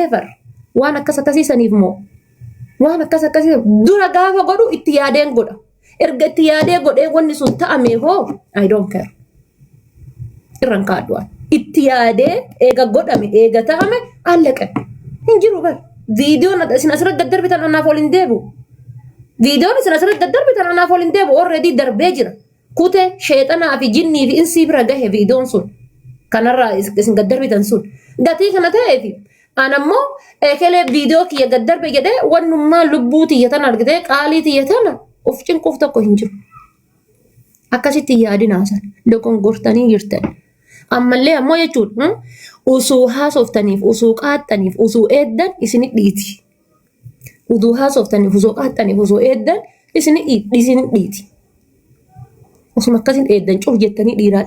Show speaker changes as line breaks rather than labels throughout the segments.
never waan akkas akkasiisaniif moo waan akkas akkasii dura gaafa godhu itti yaadeen godha erga itti yaadee godhee wanni sun ta'ame hoo I don't care irran kaaddu'an itti yaadee eega godhame eega ta'ame allaqe hin jiru bar viidiyoon isin asirratti daddarbitan anaaf ol hin deebi'u viidiyoon isin asirratti daddarbitan anaaf ol hin deebi'u already darbee jira kute sheexanaa fi jinnii fi insii bira gahe viidiyoon sun kanarraa isin gaddarbitan sun gatii kana ta'eefi anammoo ekelee viidiyoo kiyya gaddarbe jedhee wannummaa lubbuu tiyyatan argitee qaalii tiyyatana of cinquuf tokko hin jiru akkasitti yaadinaasan dogongortanii jirtan ammallee ammoo jechuudha usuu haasoftaniif usuu qaaxxaniif usuu eeddan isini dhiiti usuu haasoftaniif usuu qaaxxaniif usuu eeddan isini dhiiti usuma akkasin eeddan cuf jettanii dhiiraa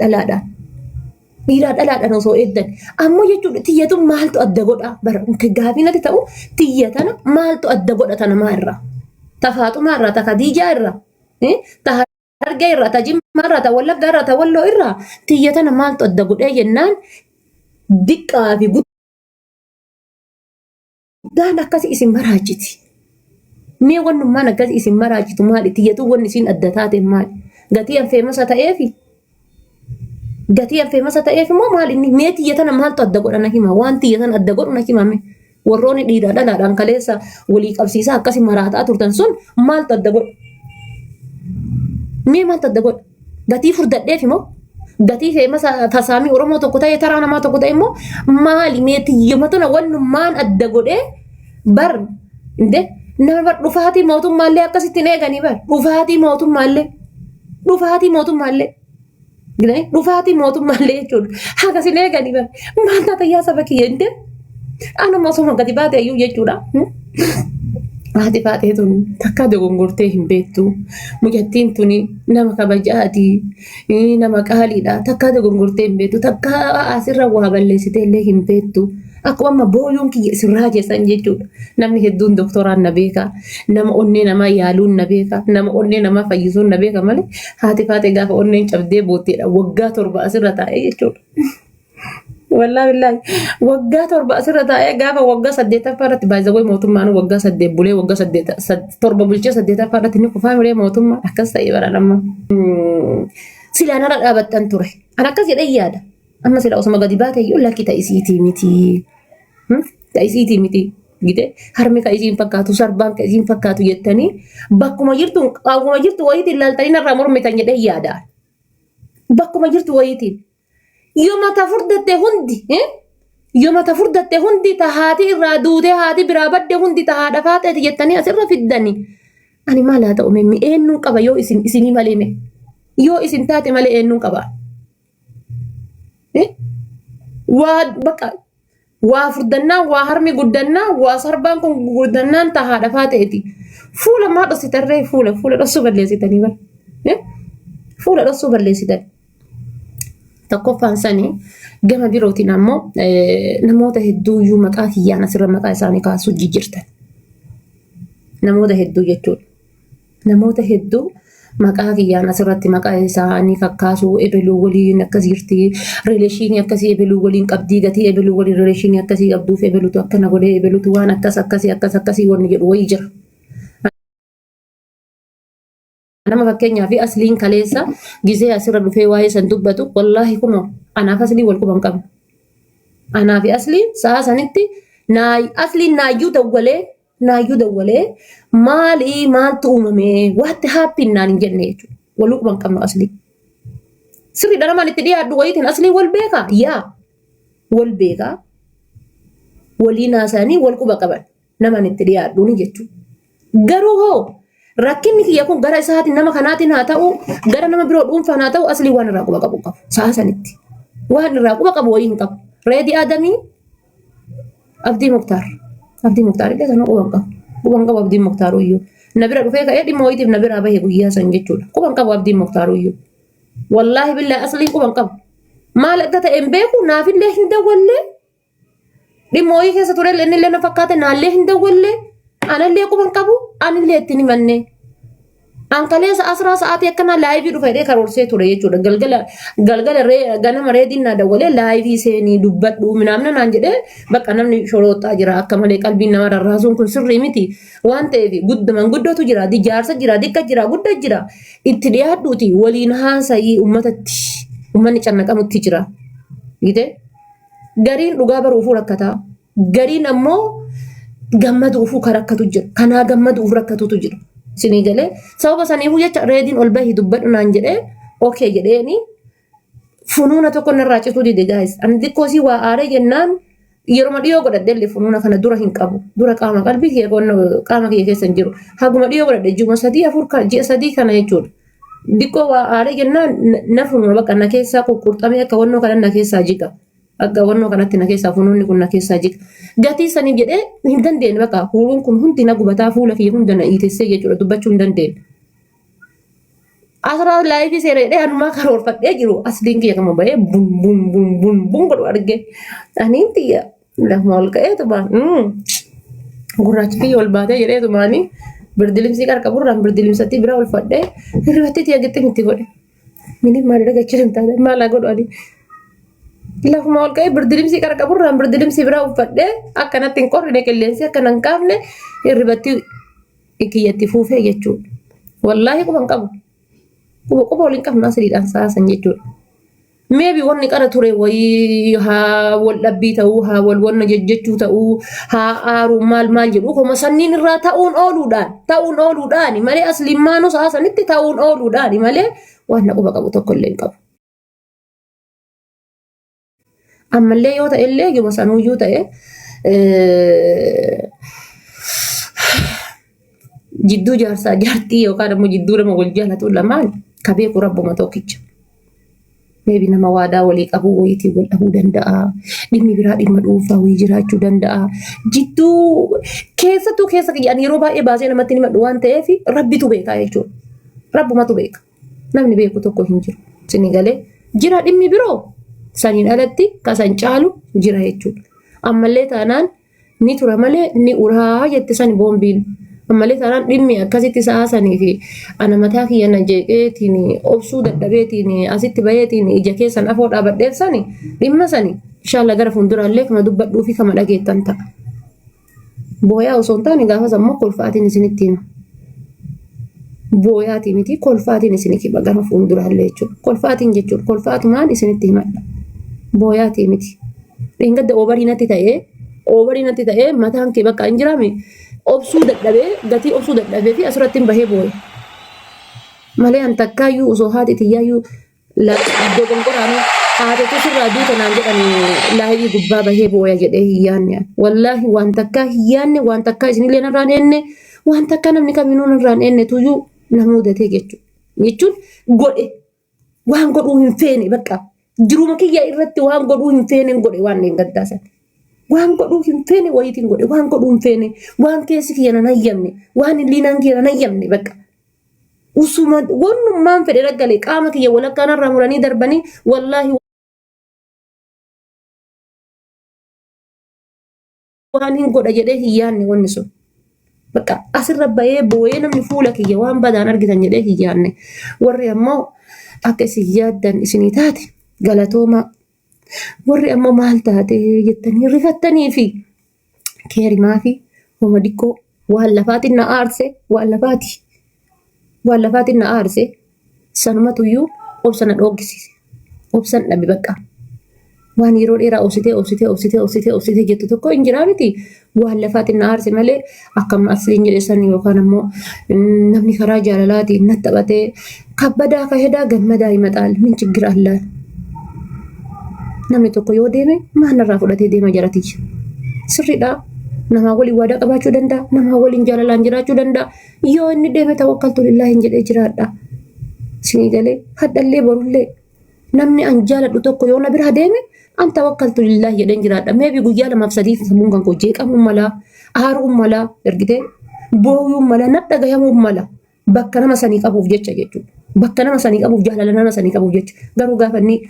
dhalaadhaan osoo eeddan ammoo jechuudha tiyyatu maaltu adda godha bara gaafinati ta'u tiyyatana maaltu adda godha tana maa irraa tafaaxumaa irraa ta Khadiijaa irraa ta Hargee irraa ta Jimmaa irraa ta Wallaggaa irraa ta Walloo irraa tiyyatana maaltu adda godhee jennaan diqqaa fi guddaan akkasi isin maraachiti mee wannummaan akkasi isin maraachitu maali tiyyatu wanni isin adda taate maali gatii anfeemasa ta'eef immoo maali inni mee tiyyatana maaltu adda godha na hima waan tiyyatan adda godhu na himame warroonni dhiiraa dhalaadhaan kaleessa walii qabsiisaa akkasi maraataa turtan sun maaltu adda godha mee maaltu adda godha gatii furdadheef immoo gatii feemasa tasaamii Oromoo tokko ta'e taraa namaa tokko ta'e immoo maali mee tiyyamatana wannummaan adda godhee bar inde nama dhufaatii mootummaallee akkasittiin eeganii bar dhufaatii mootummaallee jechuudha akkasiin eeganii bar maal taata yaa saba kiyya inde anuma osoo gadi baate ayyuu jechuudha haati baatee tun takka dogongortee hin beektu mucattiin tuni nama kabajaati nama qaaliidha takka dogongortee hin beektu takka asirra waa balleessitee illee hin beektu akkuma amma booyuun kiyya sirraa jeessan jechuudha namni hedduun doktoraan na beeka nama onnee namaa yaaluun na beeka nama onnee namaa fayyisuun na beeka malee haati baatee gaafa onneen cabdee bootteedha waggaa 7 asirra taa'ee jechuudha. Wallahi billahi waggaa 7 asirra taa'ee gaafa waggaa 8ffaa irratti baay'ee mootummaan waggaa 8 bulee waggaa 7 bulchee 8ffaa irratti ni kufaa miree mootummaa akkas ta'ee baranamma silaanarra dhaabattan ture an akkas jedhee yaada amma sila osuma gadi baate iyyuu lakki ta'isiitii miti gite harmi ka isiin fakkaatu sarbaan ka isiin fakkaatu jettanii bakkuma jirtu wayiitiin laaltanii narraa mormitan jedhee yaada bakkuma jirtu wayiitiin yoo mata furdatte hundi ta haati irraa duutee haati biraa badde hundi ta haadha faateeti jettanii asirra fiddanii ani maal haa ta'u memmi eenyuun qaba yoo isinii malee yoo isin taate malee eenyuun qaba waa furdannaan waa harmi guddannaan waa sarbaan kun guddannaan ta haadha faateeti fuula maa dhossitarree fuula dhossuu balleessitanii bara fuula dhossuu balleessitanii tokkoffaan sanii gama birootiin ammoo namoota hedduu iyyuu maqaa kiyyaan asirra maqaa isaanii kaasuu jijjiirtan namoota hedduu jechuudha namoota hedduu maqaa kiyyaan asirratti maqaa isaanii kakkaasuu ebeluu waliin akkas jirti rileeshinii akkasii ebeluu waliin qabdii gatii ebeluu waliin rileeshinii akkasii qabduuf ebeluutu akkana godhee ebeluutu waan akkasii wanni jedhu wayii jira. Nama fakkeenyaa fi asliin kaleessa gizee asirra dhufee waa'ee san dubbatu wallaahi kunoo anaaf aslii wal quban qabna. Anaa fi asliin sa'a sanitti asliin naayyuu dawwalee maaltu uumame waatti haappinaan hin jenne jechuudha. Wal quban qabna aslii. Sirriidha namaan itti dhiyaadhu wayiitiin aslii wal beekaa wal beekaa walii naasaanii wal quba qaban namaan itti dhiyaadhuuni jechuudha. Garuu hoo rakkinni kiyya kun gara isaatiin nama kanaatiin haa ta'u gara nama biroo dhuunfaan haa ta'u aslii waan irraa quba qabu sa'a sanitti waan irraa quba qabu wayii hin qabu reedii aadamii abdii muktaar illee sana quban qabu abdii muktaaru iyyuu na bira dhufee ka'ee dhimma wayiitiif na biraa bahee guyyaa san jechuudha quban qabu abdii muktaaru iyyuu wallaahi billaahi aslii quban qabu maal akka ta'e hin beeku naafillee hin dawwallee dhimma wayii keessa ture inni illee na fakkaate naallee hin dawwallee anallee quban qabu anillee itti himanne Ankalee asraa sa'aatii akkana laayivii dhufee karoorsee ture jechuudha. Galgala ganama reedinnaa dawwalee laayivii seenii dubbadhu minaamna naan jedhee bakka namni shorootaa jira akka malee qalbiin nama rarraasuun kun sirrii miti waan ta'eef guddootu jira jaarsa jira dikka jira guddaa jira itti dhiyaadhuuti waliin haasayii uummatatti uummanni cannaqamutti jira. Gariin dhugaa baruufuu rakkataa gariin ammoo gammaduufuu karakkatu jira kanaa gammaduuf rakkatutu jira. Sinii galee sababa saniifuu jecha reediin ol bahii dubbadhu naan jedhee okee jedheeni funuuna tokko narraa cituu dide gaayis ani xiqqoosii waa aaree jennaan yeroo dhiyoo godhadheellee funuuna kana dura hin qabu dura qaama qalbii kee qaama kee keessa hin jiru haguma dhiyoo godhadhe ji'uma 3-4 ji'a 3 kana jechuudha xiqqoo waa aaree jennaan na funuuna bakka na keessaa qurxamee akka wannoo kana na keessaa jiqa. Akka wannoo kanatti na keessaa funuunni kun na keessaa jiqa. Gatii saniif jedhee hin dandeenye bakka fuuluun kun hundi na gubataa fuula kiyya hunda na hiitessee jechuudha dubbachuu hin dandeenye. Asirraa laayifii seera jedhee anumaa karoorfadhee jiru asliin kiyya kama bahee bun godhu arge. Aniin tiyya lafuma ol ka'ee tumaan gurraachi kiyya ol baatee jedhee tumaanii birdilimsii qarqaburraan birdilimsatti bira ol fadhee hirribattee tiyya gixxin itti godhe. Miniif maali dhagachuu hin taane maalaa godhu ani. Lafuma ol ka'ee birdilimsii qarqaburraan birdilimsii biraa uffadhee akkanatti hin qorrine qilleensi akkana hin qaafne hirribatti kiyyatti fuufee jechuudha. Wallaahi quban qabu. Quba waliin qabnaa sadiidhaan saasan jechuudha. Meebi wanni qara ture wayii haa wal dhabbii ta'uu haa wal wanna jechuu ta'uu haa aaruu maal jedhu kuma sanniin irraa ta'uun ooluudhaan malee asliimmaanuu saasanitti ta'uun ooluudhaan malee waan quba qabu tokko illee hin qabu. Ammallee yoo ta'e illee gima sanuuyyuu ta'e jidduu jaarsaa jaartii yookaan immoo jidduu nama wal jaalatu lamaan ka beeku rabbuma tokkicha. Meebi nama waadaa walii qabu wayiitii wal dhabuu danda'a. Dhimmi biraa dhimma dhuunfaa wayii jiraachuu danda'a. Jidduu keessattuu keessa kiyyaan yeroo baay'ee baasee namatti himadhu waan ta'eef rabbitu beekaa jechuudha. Rabbumatu beeka. Namni beeku tokko hin jiru. Sinii galee jira dhimmi biroo. Saniin alatti kasan caalu jira jechuudha. Ammallee taanaan ni tura malee ni uraa jette sani boombiin. Ammallee taanaan dhimmi akkasitti saasanii fi ana mataa kiyya na jeeqeetiin obsuu dadhabeetiin asitti baheetiin ija keessan afoo dhaabadheef sani dhimma sani inshallah gara fuulduraallee kama dubbadhuu fi kama dhageettan ta'a. Booyaa osoo hin taane gaafas ammoo kolfaatiin isinitti hima. Booyaatii miti kolfaatiin isinitti hima gama fuulduraallee jechuudha. Kolfaatiin jechuudha. Kolfaatumaan isinitti himadha. Booyaatii miti. Dhingadda oobariinatti ta'ee mataan kee bakka hin jiraame obsuu dadhabee gatii obsuu dadhabee fi asirratti hin bahee booya. Malee an takkaayyuu osoo haati tiyyaayyuu dogongoraanii haatota sirraa duuta naan jedhanii laayivii gubbaa bahee booya jedhee hin yaanne. Wallaahi waan takkaa hin yaanne waan takkaa isinillee narraan eenne waan takkaa namni kamiinuu narraan eenne tuyyuu na mudatee jechuudha. Jechuun godhe waan godhuu hin feene bakka. Jiruma kiyya irratti waan godhuu hin feene godhe waan hin gaddaasan. Waan godhuu hin feene wayiitiin godhe waan godhuu hin feene waan keessi kiyya nan hayyamne waan liinaan kiyya nan hayyamne bakka. Usuma wannummaan fedhe raggalee qaama kiyya walakkaan irraa muranii darbanii wallaahi waan hin godha jedhee hin yaanne wanni sun. Bakka asirra bahee booyee namni fuula kiyya waan badaan argitan jedhee hin yaanne. Warri ammoo akka isin yaaddan isinii taate galatooma. Warri ammoo maal taate jettanii rifattanii fi keerimaa fi homa dikkoo waan lafaatiin na aarse waan lafaatiin na aarse sanumatuyyuu obsa na dhoogisiise. Obsan dhabe bakka. Waan yeroo dheeraa obsitee jettu tokko hin jiraa miti. Waan lafaatiin na aarse malee akkam asliin jedhesan yookaan ammoo namni karaa jaalalaatiin na taphatee kabbadaa kahedaa gammadaa himaxaal min chigira allaan. Namni tokko yoo deeme maalirraa fudhatee deema jaratichi. Sirriidha. Namaa waliin waadaa qabaachuu danda'a. Namaa waliin jaalalaan jiraachuu danda'a. Yoo inni deeme tawakkaltu lillaahi hin jedhee jiraadha. Sinii galee haddallee borullee namni an jaaladhu tokko yoo na bira deeme an tawakkaltu lillaahi jedheen jiraadha. Meebi guyyaa 2-3 sammuun kan koo jeeqamuun malaa aaruun malaa ergitee booyuun malaa nadha gayamuun mala bakka nama sanii qabuuf jecha jechuudha. Bakka nama sanii qabuuf jaalala nama sanii qabuuf jecha garuu gaafa inni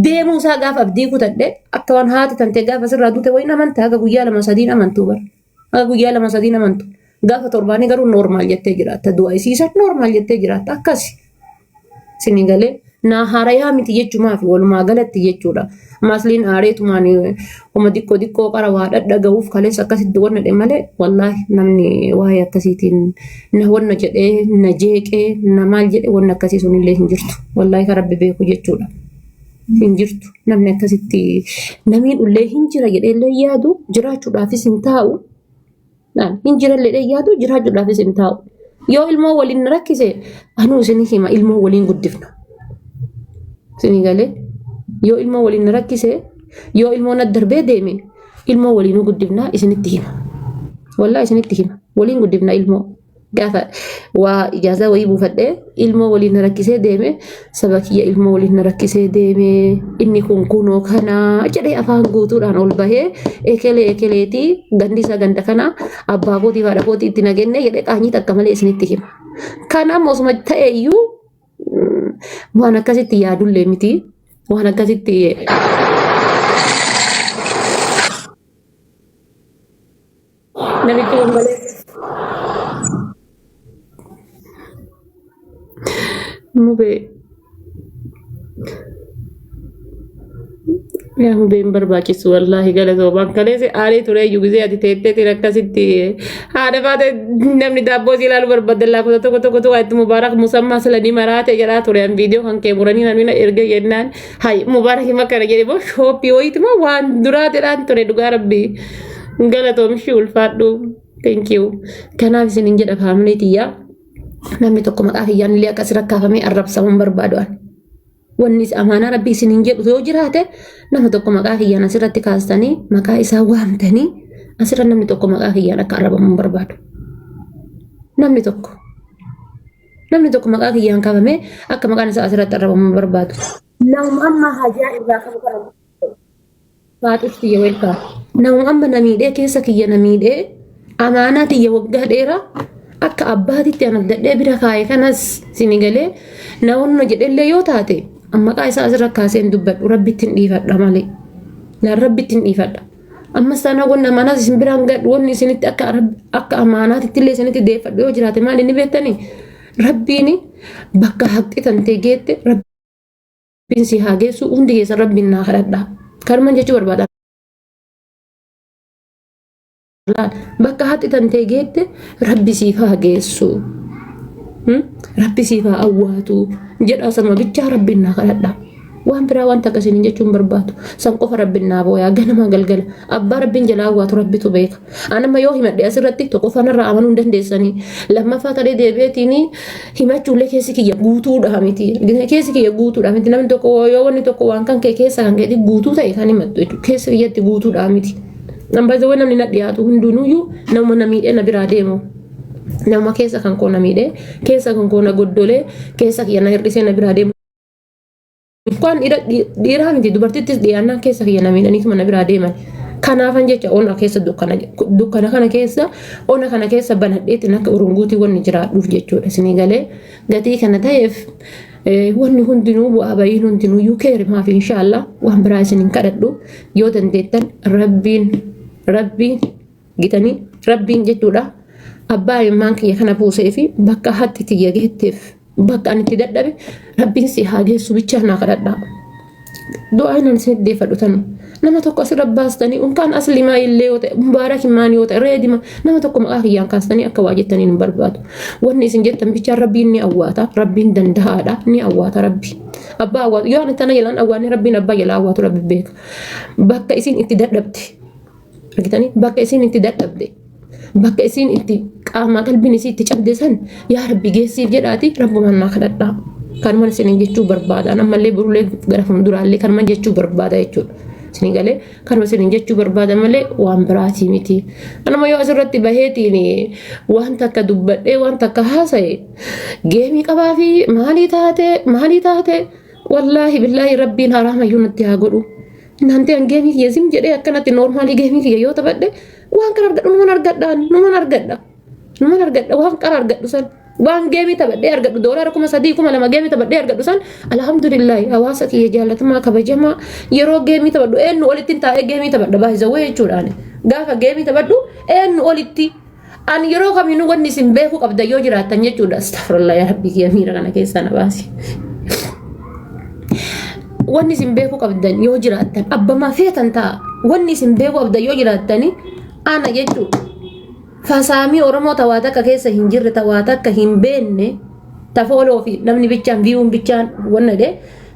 deemuu isaa gaafa abdii kutadhe akka waan haati tantee gaafa sirraa duute wayin amantaa akka guyyaa 2-3 amantuu bara. Akka guyyaa 2-3 amantu. Gaafa torbaanii garuu normaal jettee jiraatta. Du'a isiisan normaal jettee jiraatta. Akkasi. Isin galee naa haarayaa miti jechuumaa fi walumaa galatti jechuudha. Masliin aareetumaan uma xiqqoo qara waa dhaga'uuf kaleessa akkasitti wanna dhe malee wallaahi namni waa'ee akkasiitiin na wanna jedhee na jeeqee na maal jedhe wanna akkasii sunillee hin jirtu. Wallaahi kan rabbi beeku jechuudha. Hin jirtu. Namni akkasitti namiin ullee hin jira jedheellee yaadu jiraachuudhaafis hin taa'u. Hin jirallee yaadu jiraachuudhaafis hin taa'u. Yoo ilmoo waliin rakkise anuu isin hima ilmoo waliin guddifna. Isin galee yoo ilmoo waliin rakkise yoo ilmoo na darbee deeme ilmoo waliin guddifna isinitti hima. Wallaahi isinitti hima. Waliin guddifna ilmoo. Gaafa waa ijaazaa wayii buufadhee ilmoo waliin rakkisee deeme saba kiyya ilmoo waliin rakkisee deeme inni kun kunoo kana jedhee afaan guutuudhaan ol bahee ekeleetii gandisaa ganda kana abbaa kootii fi haadha kootii itti nagenne jedhee qaanyii takka malee isinitti hima. Kana mosuma ta'e iyyuu waan akkasitti yaadullee miti waan akkasitti namichi malee. Mubeen barbaachisu wallaahi galatoomaa kaleessa aarii ture iyyuu gisee ati teetteetiin akkasitti haadha baate namni daabboo si ilaalu barbaadde laafota tokko itti mubaarak musammaa silanii maraate jedhaa ture an viidiyoo kan kee muranii namni erga jennaan hayi mubaarak hima kana jedhe boo shooppii wayiituma waan duraatedhaan ture dhugaa rabbii galatoomishi ulfaadhu thank you kanaaf isinin jedha faamilii tiyyaa namni tokko maqaa kiyyaan illee akkas rakkaafamee arrabsamuun barbaadu'an. Wanni amaanaa rabbii isiniin jedhu yoo jiraate nama tokko maqaa kiyyaan asirratti kaastanii maqaa isaa waamtanii asirra namni tokko maqaa kiyyaan akka arrabamuun barbaadu. Namni tokko maqaa kiyyaan kaafamee akka maqaan isaa asirratti arrabamuun barbaadu. Nama amma hajaa irraa qabu kana faaxuuf tiyya welkaa. Nama amma namiidhee keessa kiyya namiidhee amaanaa tiyya waggaa dheeraa akka abbaatitti an abdadhee bira kaa'e kanas sinigalee naawwanno jedhellee yoo taate maqaa isaa asirra kaaseen dubbadhu rabbittiin dhiifadha malee naan rabbittiin dhiifadha ammas taanaa wanna amaanaas isin biraan gadhu wanni isinitti akka amaanaatitti illee isinitti deeffadhu yoo jiraate maal inni beektanii rabbiin bakka haqxi tantee geette rabbiin si haa geessu hundi keessa rabbiin naa kadhadha kanumaan jechuu barbaada. Bakka haqxi tantee geette rabbi siif haa geessu rabbi siif haa awwaatu jedha sama bichaa rabbiin naa kadhadha waan biraa wanta akkasiin jechuun barbaadu san qofa rabbiin naa booyaa ganama galgala abbaa rabbiin jalaa awwaatu rabbitu beeka anama yoo himadhe asirratti tokko fanarraa amanuu hin dandeessanii lammaffaa ta'ee deebi'eetiin himachuullee keessi kiyya guutuudha miti keessi kiyya guutuudha miti namni tokko yoo wanni tokko waan kan kee keessa kan keetti guutuu ta'e kan himattu keessi kiyyatti guutuudha miti. Nambaza waan namni na dhiyaatu hundunuyyuu nama namiidhee na biraa deemu. Nama keessa kan koo namiidhee keessa kan koo na goddolee keessa kiyya na hir'isee na biraa deemu. Kan dhiiraa miti dubartittis dhiyaannaan keessa kiyya namiidhaniituma na biraa deeman. Kanaafan jecha ona keessa dukkana kana keessa ona kana keessa banadheetiin akka urunguutii wanni jiraadhuuf jechuudha isinii galee gatii kana ta'eef wanni hundinuu bu'aa bayiin hundinuyyuu keerimaaf inshaallah waan biraa isiniin kadhadhu yoo dandeettan rabbiin gitanii rabbiin jechuudha abbaa immaan kiyya kana buusee fi bakka hatti tiyya geetteef bakka ani itti dadhabe rabbiin si haa geessu bichaa naa kadhadhaa. Du'aa inaan isin deeffadhu tanu nama tokko asirra baastanii unkaan aslimaa illee yoo ta'e mubaarak himaan yoo ta'e reedima nama tokko maqaa kiyyaan kaastanii akka waa jettanii hin barbaadu wanni isin jettan bichaan rabbiin ni awwaata rabbiin danda'aadha ni awwaata rabbi abbaa awwaatu yoo ani tana jalaan awwaanni rabbiin abbaa jalaa awwaatu rabbi beeka bakka isin itti dadhabde argitanii bakka isin itti dadhabde bakka isin itti qaama qalbiin isii itti cabde san yaa rabbi geessiif jedhaati rabbumaan naa kadhadhaa. Kanumaan isiniin jechuu barbaada ammallee burulee gara fuulduraallee kanumaan jechuu barbaada jechuudha isinii galee kanuma isiniin jechuu barbaada malee waan biraatii miti anuma yoo asirratti baheetiin wanta akka dubbadhee wanta akka haasa'e geemii qabaa fi maalii taate wallaahi billaahi rabbiin haraamayyuu natti haa godhu naantee an geemii kiyya sim jedhee akkanatti noormaalii geemii kiyya yoo taphadhe waan kana argadhu numan argadha waan qara argadhu san waan geemii taphadhee argadhu doolaara 3,200 geemii taphadhee argadhu san alhamdulillahi hawaasa kiyya jaallatamaa kabajamaa yeroo geemii taphadhu eenyu olitti taa'ee geemii taphadha baay'isa wayii jechuudhaan gaafa geemii taphadhu eenyu olitti An yeroo kamiinuu wanni isin beekuu qabda yoo jiraattan jechuudha. Astaghfirullah yaa rabbi kiyya miira kana keessaa na baasi. Wanni isin beekuu qabdan yoo jiraattan abbamaa feetan ta'a. Wanni isin beekuu qabda yoo jiraattani ana jechuudha. Fasaamii Oromoo tawaa takka keessa hin jirre tawaa takka hin beenne tafooloo fi namni bichaan viiyuun bichaan wanna de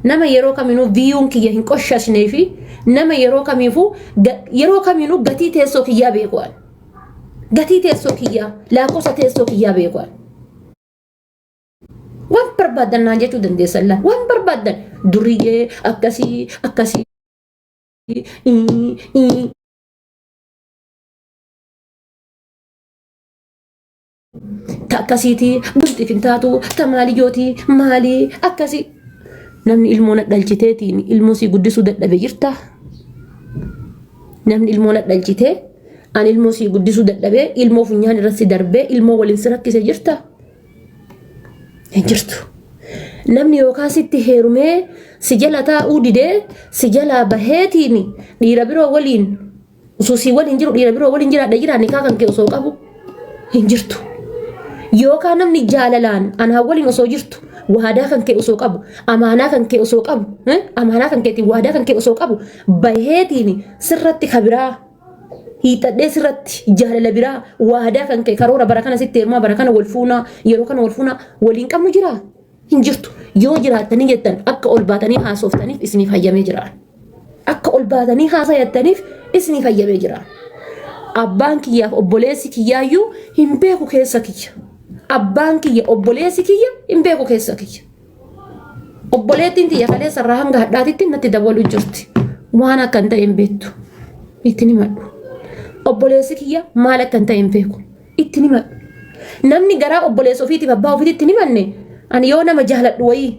nama yeroo kamiinuu viiyuun kiyya hin qoshashnee fi nama yeroo kamiinuu gatii teessoo kiyyaa beeku'an. Gatii teessoo kiyyaa lakkoofsa teessoo kiyyaa beeku'an. Waan barbaadan naan jechuu dandeessan laa waan barbaadan duriyyee akkasii akkasiiti bulti fintaatu tamaaliyooti maalii akkasii namni ilmoon dhalchiteetiin ilmoo si guddisuu dadhabe jirta. Namni ilmoon dhalchitee an ilmoo si guddisuu dadhabe ilmoo funyaan irratti darbee ilmoo waliin si rakkise jirta. Hin jirtu. Namni yookaan sitti heerumee si jala taa'uu didee si jala baheetiin dhiira biroo waliin ususii waliin jiru dhiira biroo waliin jiraadha jiraanni kan kee osoo qabu hin jirtu. Yookaan namni jaalalaan anaa waliin osoo jirtu waadaa kan kee osoo qabu amaanaa kan kee osoo qabu amaanaa kan keetiin waadaa kan kee osoo qabu baheetiin sirratti kabiraa hiixadhee sirratti jaalala biraa waadaa kan kee karoora bara kana sitti heerumaa bara kana wal fuunaa yeroo kana wal fuunaa waliin qabnu jira hin jirtu. Yoo jiraattanii jettan akka ol baatanii haasoftaniif isiniif hayyamee jira. Akka ol baatanii haasayattaniif isiniif hayyamee jira. Abbaan kiyyaaf obboleessi kiyyaayyuu hin beeku keessa kiyya. Abbaan kiyya obboleessi kiyya hin beeku keessa kiyya. Obboleettiin tiyya kaleessa irraa hanga hadhaatitti natti dabaluu jirti. Waan akkan ta'e hin beektu. Itti ni madhu. Obboleessi kiyya maal akkan ta'e hin beeku. Itti ni madhu. Namni garaa obboleessa ofiitiif abbaa ofiitti ni manne ani yoo nama jaaladhu wayii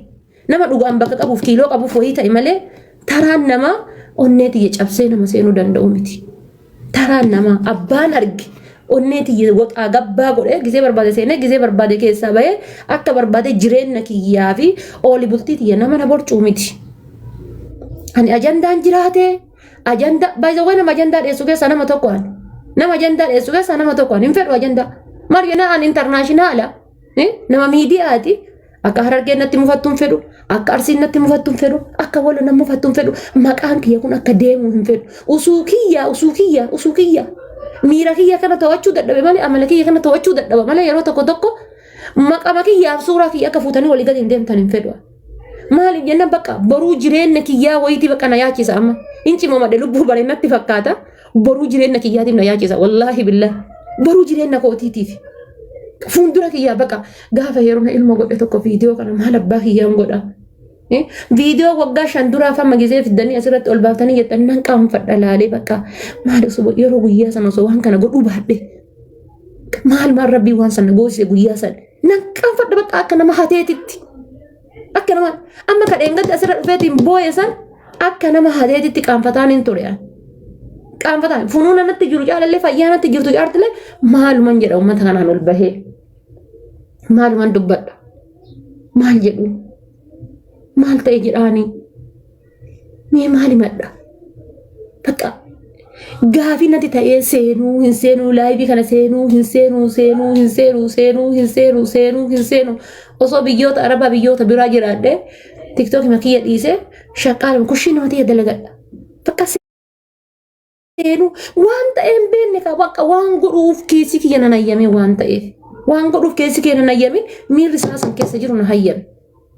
nama dhugaan bakka qabuuf kiiloo qabuuf wayii ta'e malee taraan nama onnee tiyya cabsee nama seenuu danda'u miti. Taraan nama abbaan arge onnee tiyya waxaa gabbaa godhee gisee barbaade seenee gisee barbaade keessaa bahee akka barbaade jireenya kiyyaa fi ooli bultii tiyya nama na borcuu miti. Ani ajandaan jiraate ajanda baay'ee nama ajandaa dheessu keessa nama tokkoon nama ajandaa dheessu keessa nama tokkoon hin fedhu ajandaa mariyana an internaashinaala nama miidiyaati. Akka Harargeen natti mufattuun fedhu akka Arsiin natti mufattuun fedhu akka Walloo natti mufattuun fedhu maqaan kiyya kun akka deemu hin fedhu usuu kiyya miira kiyya kana to'achuu dadhabe malee amala kiyya kana to'achuu dadhaba malee yeroo tokko maqama kiyyaaf suuraa kiyya akka fuutanii walii gadi hin deemtan hin fedhu. Maaliif jenna bakka boruu jireenya kiyyaa wayitii bakka na yaachisa amma incima madde lubbuu bareennatti fakkaata boruu jireenya kiyyaatiif na yaachisa wallaahi billah boruu jireenya kootiitiif. Fuuldura kiyyaa bakka gaafa heerumna ilma godhe tokko viidiyoo kana maal abbaa kiyyaan godha. Viidiyoo waggaa 5 duraa fama gisee fiddanii asirratti ol baaftanii jettan nan qaanfadha laalee bakka maal osoo yeroo guyyaa sana osoo waan kana godhuu baadhe maal rabbii waan sana goosise guyyaa sana nan qaanfadha bakka akka nama hateetitti akka nama amma kadheengatti asirra dhufeetiin booye san akka nama hateetitti qaanfataan hin ture. Qaanfataan funuuna natti jiru jaalallee fayyaa natti jirtu jaartilee maaluman jedha uummata kanaan ol bahee maaluman dubbadha maal jedhu maal ta'e jedhaanii mee maali madha bakka gaafii natti ta'ee seenuu hin seenuu laayivii kana seenuu hin seenuu osoo biyyoota arabaa biyyoota biraa jiraadhe tiktookii makiyya dhiise shaqqaalama kushii nama ta'e dalagadha bakka seenuu waan ta'een beenne ka bakka waan godhuuf keessi kiyya nan hayyame waan ta'eef waan godhuuf keessi kiyya nan hayyame miirri isaa san keessa jiru na hayyame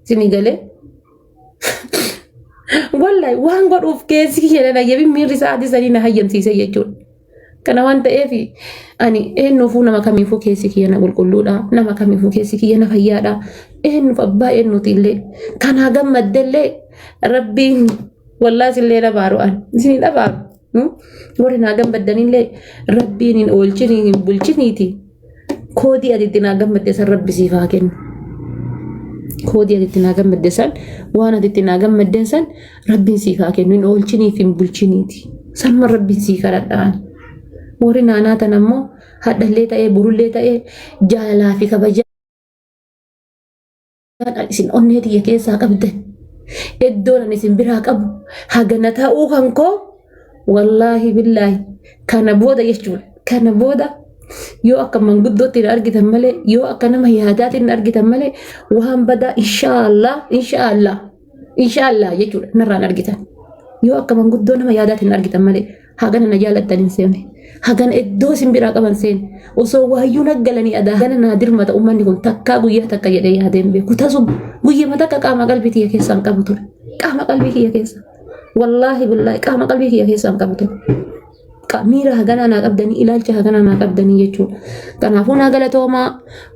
sinii galee wallahi waan godhuuf keessi kiyya nan hayyame miirri isaa sanii na hayyamsiise jechuudha. Kana waan ta'eef ani eenyuufuu nama kamiifuu keessi kiyya na qulqulluudha nama kamiifuu keessi kiyya na fayyaadha eenyuuf abbaa eenyuutillee kanaa gammaddellee rabbiin wallahi sillee dhabaaru'an isinii dhabaaru. Warri naa gammaddanillee rabbiin hin oolchini hin bulchiniiti. Koodii ati itti naa gammadde san rabbi siif haa kennu. Koodii ati itti naa gammadde san waan ati itti naa gammadden san rabbiin siif haa kennu hin oolchiniif hin bulchiniiti. Sanuma rabbiin siif kadhadhaan. Warri naanaatan ammoo hadhallee ta'ee burullee ta'ee jaalalaa fi kabajaa isin onnee tiyya keessaa qabdan. Iddoon ani isin biraa qabu hagana ta'uu kan koo wallahi billahi kana booda jechuudha kana booda yoo akka manguddootti hin argitan malee yoo akka nama yaadaatti hin argitan malee waan badaa inshaallah jechuudha narraan argitan yoo akka manguddoo nama yaadaatti hin argitan malee hagana na jaalattan hin seene hagana iddoo simbiraa qaban seene osoo waayyuu naggalanii adaa hagana naa dirmata ummanni kun takkaa guyyaa takka jedhee yaadeen beeku tasum guyyama takka qaama qalbii kiyya keessaan qabu ture qaama qalbii kiyya keessa wallaahi billaahi qaama qalbii kiyya keessaan qabu ture miira hagana naa qabdanii ilaalcha hagana naa qabdanii jechuudha kanaafuu naa galatoomaa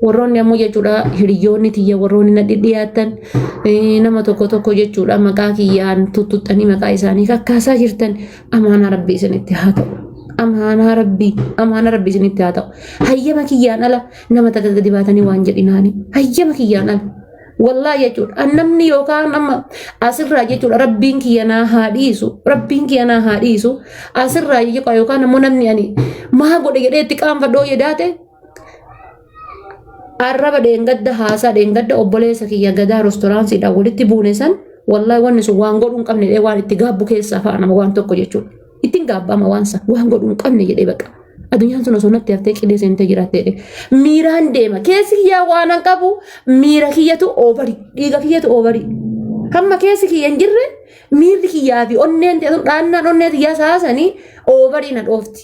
warroonni ammoo jechuudha hiriyoonni tiyya warroonni na dhidhiyaatan nama tokko jechuudha maqaa kiyyaan tuttuxanii maqaa isaanii kakkaasaa jirtan amaanaa rabbii isinitti haa ta'u amaanaa rabbii isinitti haa ta'u hayyama kiyyaan ala nama takka gadi baatanii waan jedhinaani hayyama kiyyaan ala wallahi jechuudha namni yookaan amma asirraa jechuudha rabbiin kiyya naa haa dhiisu asirraa yookaan ammoo namni ani maa godhe jedhee itti qaanfadhoo jedhaate arraba dheengadda haasaa dheengadda obboleessa kiyya gadaa restoraansiidhaan walitti buune san wallahi wanni sun waan godhuu hin qabne waan itti gaabbu keessaa fa'a nama waan tokko jechuudha ittiin gaabbama waan san waan godhuu hin qabne jedhee baqa. Adunyaan sun osoo natti haftee qilee seentee jiraattee miiraan deema keessi kiyyaa waan an qabu miira kiyyatu oobari dhiiga kiyyatu oobari hamma keessi kiyya hin jirre miirri kiyyaa fi onneen ta'e dhaannaan onnee kiyyaa saasanii oobarii na dhoofti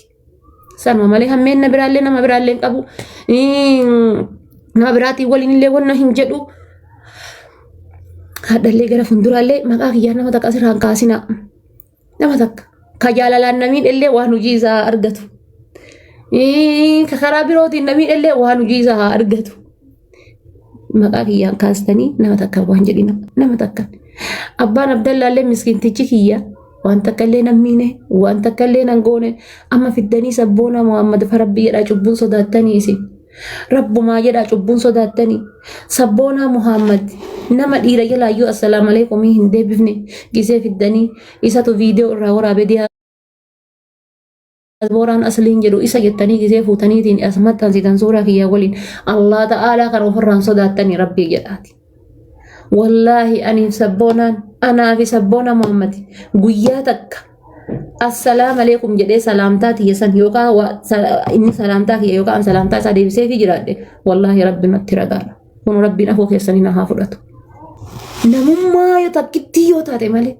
sanuma malee hammeen na biraallee nama biraallee hin qabu nama biraatiin waliin illee wanna hin jedhu hadhallee gara fuulduraallee maqaa kiyyaa nama takka asirraan kaasina nama takka ka jaalalaan namiin illee waan hojii isaa argatu. Karaa birootiin namni illee waan hojii isaa argatu maqaa kiyyaan kaastanii nama takka waan jedhina nama takka abbaan abdallaallee miskiintichi kiyya waan takka illee nammiine waan takka illee nan goone amma fiddanii sabboona Muhammad farabbii jedhaa cubbuun sodaattanii isin rabbumaa jedhaa cubbuun sodaattanii sabboona Muhammad nama dhiira jalaayyuu assalaamu alaykum hin deebifne gisee fiddanii isatu viidiyoo irraa waraabee diyaa Boraan asliin jedhu isa jettanii gisee fuutaniitiin as maxxansitan suuraa kiyyaa waliin Allah ta'aalaa kan ofirraan sodaattanii rabbii jedhaati. Wallaahi aniif sabboonaan anaa fi sabboona Muhammad guyyaa takka assalaamu alaykum jedhee salaamtaa tiyya san yookaan inni salaamtaa kiyya yookaan salaamtaa isaa deebisee fi jiraadhe wallaahi rabbiin natti ragaadha. Kun rabbiin afoo keessanii na haa fudhatu. Namummaa yoo takkittii yoo taate malee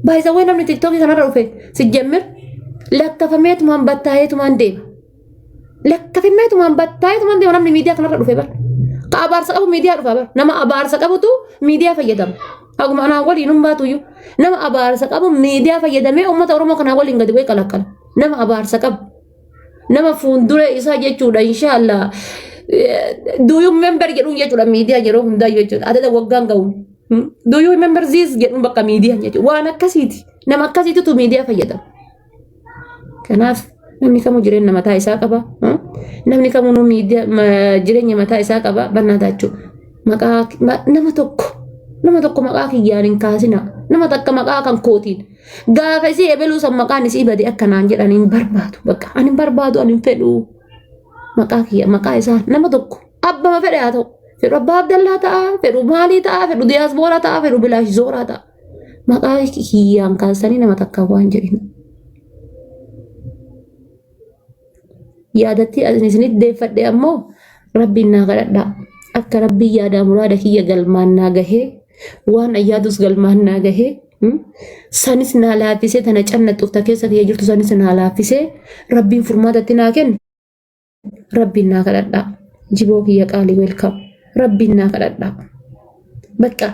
baay'isawwan namni tiktookii kanarra dhufe si jemmir lakkafameetumaan battaa'eetumaan deema. Lakkafameetumaan battaa'eetumaan deema namni miidiyaa kanarra dhufe bara. Ka abaarsa qabu miidiyaa dhufa bara. Nama abaarsa qabutu miidiyaa fayyadama. Haguma anaa waliin hin baatuyyuu. Nama abaarsa qabu miidiyaa fayyadamee uummata Oromoo kanaa waliin gadi bu'ee qalaqqala. Nama abaarsa qabu. Nama fuuldura isaa jechuudha inshaallah. Do you remember jedhuun jechuudha miidiyaa yeroo hundaa jechuudha. Adada waggaan ga'uun. Do you remember this jedhuun bakka miidiyaa jechuudha. Waan akkasiiti. Nama akkasiititu miidiyaa fayyadama. Kanaaf namni kamuu jireenya mataa isaa qaba. Namni kamuu jireenya mataa isaa qaba. Bannaata jechuudha. Maqaa nama tokko maqaa kiyyaan hin kaasina. Nama takka maqaa kan kootiin. Gaafa isii ebeluu san maqaan isii bade akkanaan jedhan hin barbaadu. Bakka ani hin barbaadu ani hin fedhu. Maqaa kiyya maqaa isaa nama tokko abbama fedhe haa ta'u. Fedhu abbaa Abdallaa ta'a. Fedhu maalii ta'a. Fedhu diyaasbooraa ta'a. Fedhu bilaashizooraa ta'a. Maqaa kiyyaan kaasanii nama takka waan jedhin. Yaadatti isinitti deeffadhe ammoo rabbiin naa kadhadhaa akka rabbiin yaadaa muraada kiyya galmaan naa gahee waan ayyaadus galmaan naa gahee sanis naa laaffisee tana cannattuuf ta keessa kiyya jirtu sanis naa laaffisee rabbiin furmaatatti naa kennu rabbiin naa kadhadhaa jiboo kiyya qaalii welkam rabbiin naa kadhadhaa bakka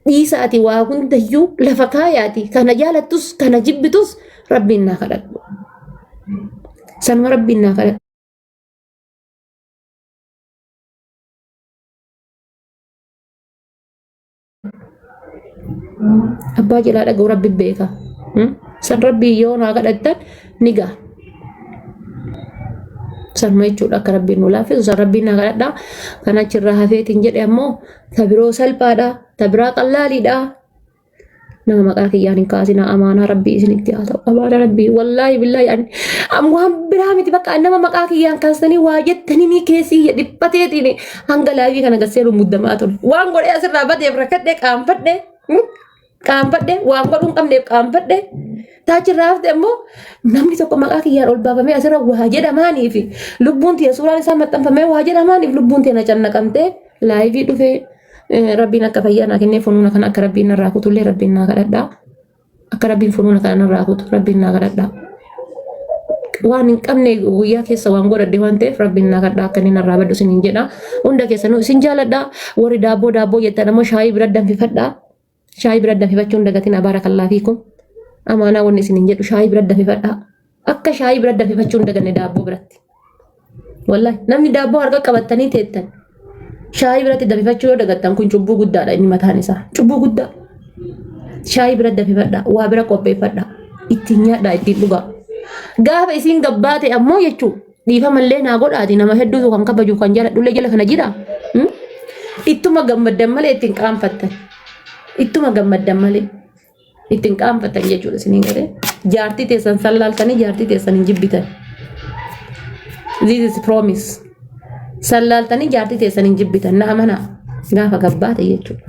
dhiisa ati waa hundayyuu lafa kaayaati kana jaalattus kana jibbitus rabbiin naa kadhadhu. Sanuma rabbiin naa kadhadhu. Abbaa jalaa dhaga'u rabbi beeka. San rabbii yoo naa kadhattan ni ga'a. Sanuma jechuudha akka rabbiin nu laaffisu san rabbiin naa kadhadhaa. Kan achirraa hafeetiin jedhe ammoo ta biroo salphaadha. Ta biraa qallaaliidha. Nama maqaa kiyyaan hin kaasina amaanaa rabbii isinitti haa ta'u. Amaanaa rabbii wallaahi billaahi waan biraa miti bakka nama maqaa kiyyaan kaastanii waa jettanii keessii dhiphateetiin hanga laayivii kana gasseeru muddamaa ture. Waan godhee asirraa badeef rakkadhee qaanfadhee qaanfadhe waan godhuun qabneef qaanfadhe taachi raafte immoo namni tokko maqaa kiyyaan ol baafamee asirra waa jedhamaanii fi lubbuun tiyya suuraan isaa maxxanfamee waa jedhamaaniif lubbuun tiyya na cannaqamtee laayivii dhufee rabbiin akka fayyaa naa kennee funuuna kana akka rabbiin narraa kutullee rabbiin naa kadhadhaa akka rabbiin funuuna kana narraa kutu rabbiin naa kadhadhaa waan hin qabne guyyaa keessa waan godhadhe waan ta'eef rabbiin naa kadhaa akka inni narraa baddu isiniin jedha hunda keessanuu isin jaaladhaa warri daabboo jettan ammoo shaayii bira danfifadhaa shaayii bira danfifachuun dagatiin abaarakalaa fiikum amaanaa wanni isiniin jedhu shaayii bira danfifadhaa akka shaayii bira danfifachuun daganne daabboo biratti wallahi namni daabboo harka qabattanii teettan shaayii biratti danfifachuu yoo dagattan kun cubbuu guddaadha inni mataan isaa cubbuu guddaa shaayii bira danfifadhaa waa bira qopheeffadhaa ittiin nyaadhaa ittiin dhugaa gaafa isiin gabbaate ammoo jechuu dhiifamallee naa godhaati nama hedduutu kan kabaju kan jaaladhullee jala kana jira ittuma gammaddan malee ittiin qaanfattan ittuma gammaddan malee ittiin qaanfattan jechuudha isiniin galee jaartii teessan sallaaltanii jaartii teessan hin jibbitan this is promise sallaaltanii jaartii teessan hin jibbitan na amanaa gaafa gabbaate jechuudha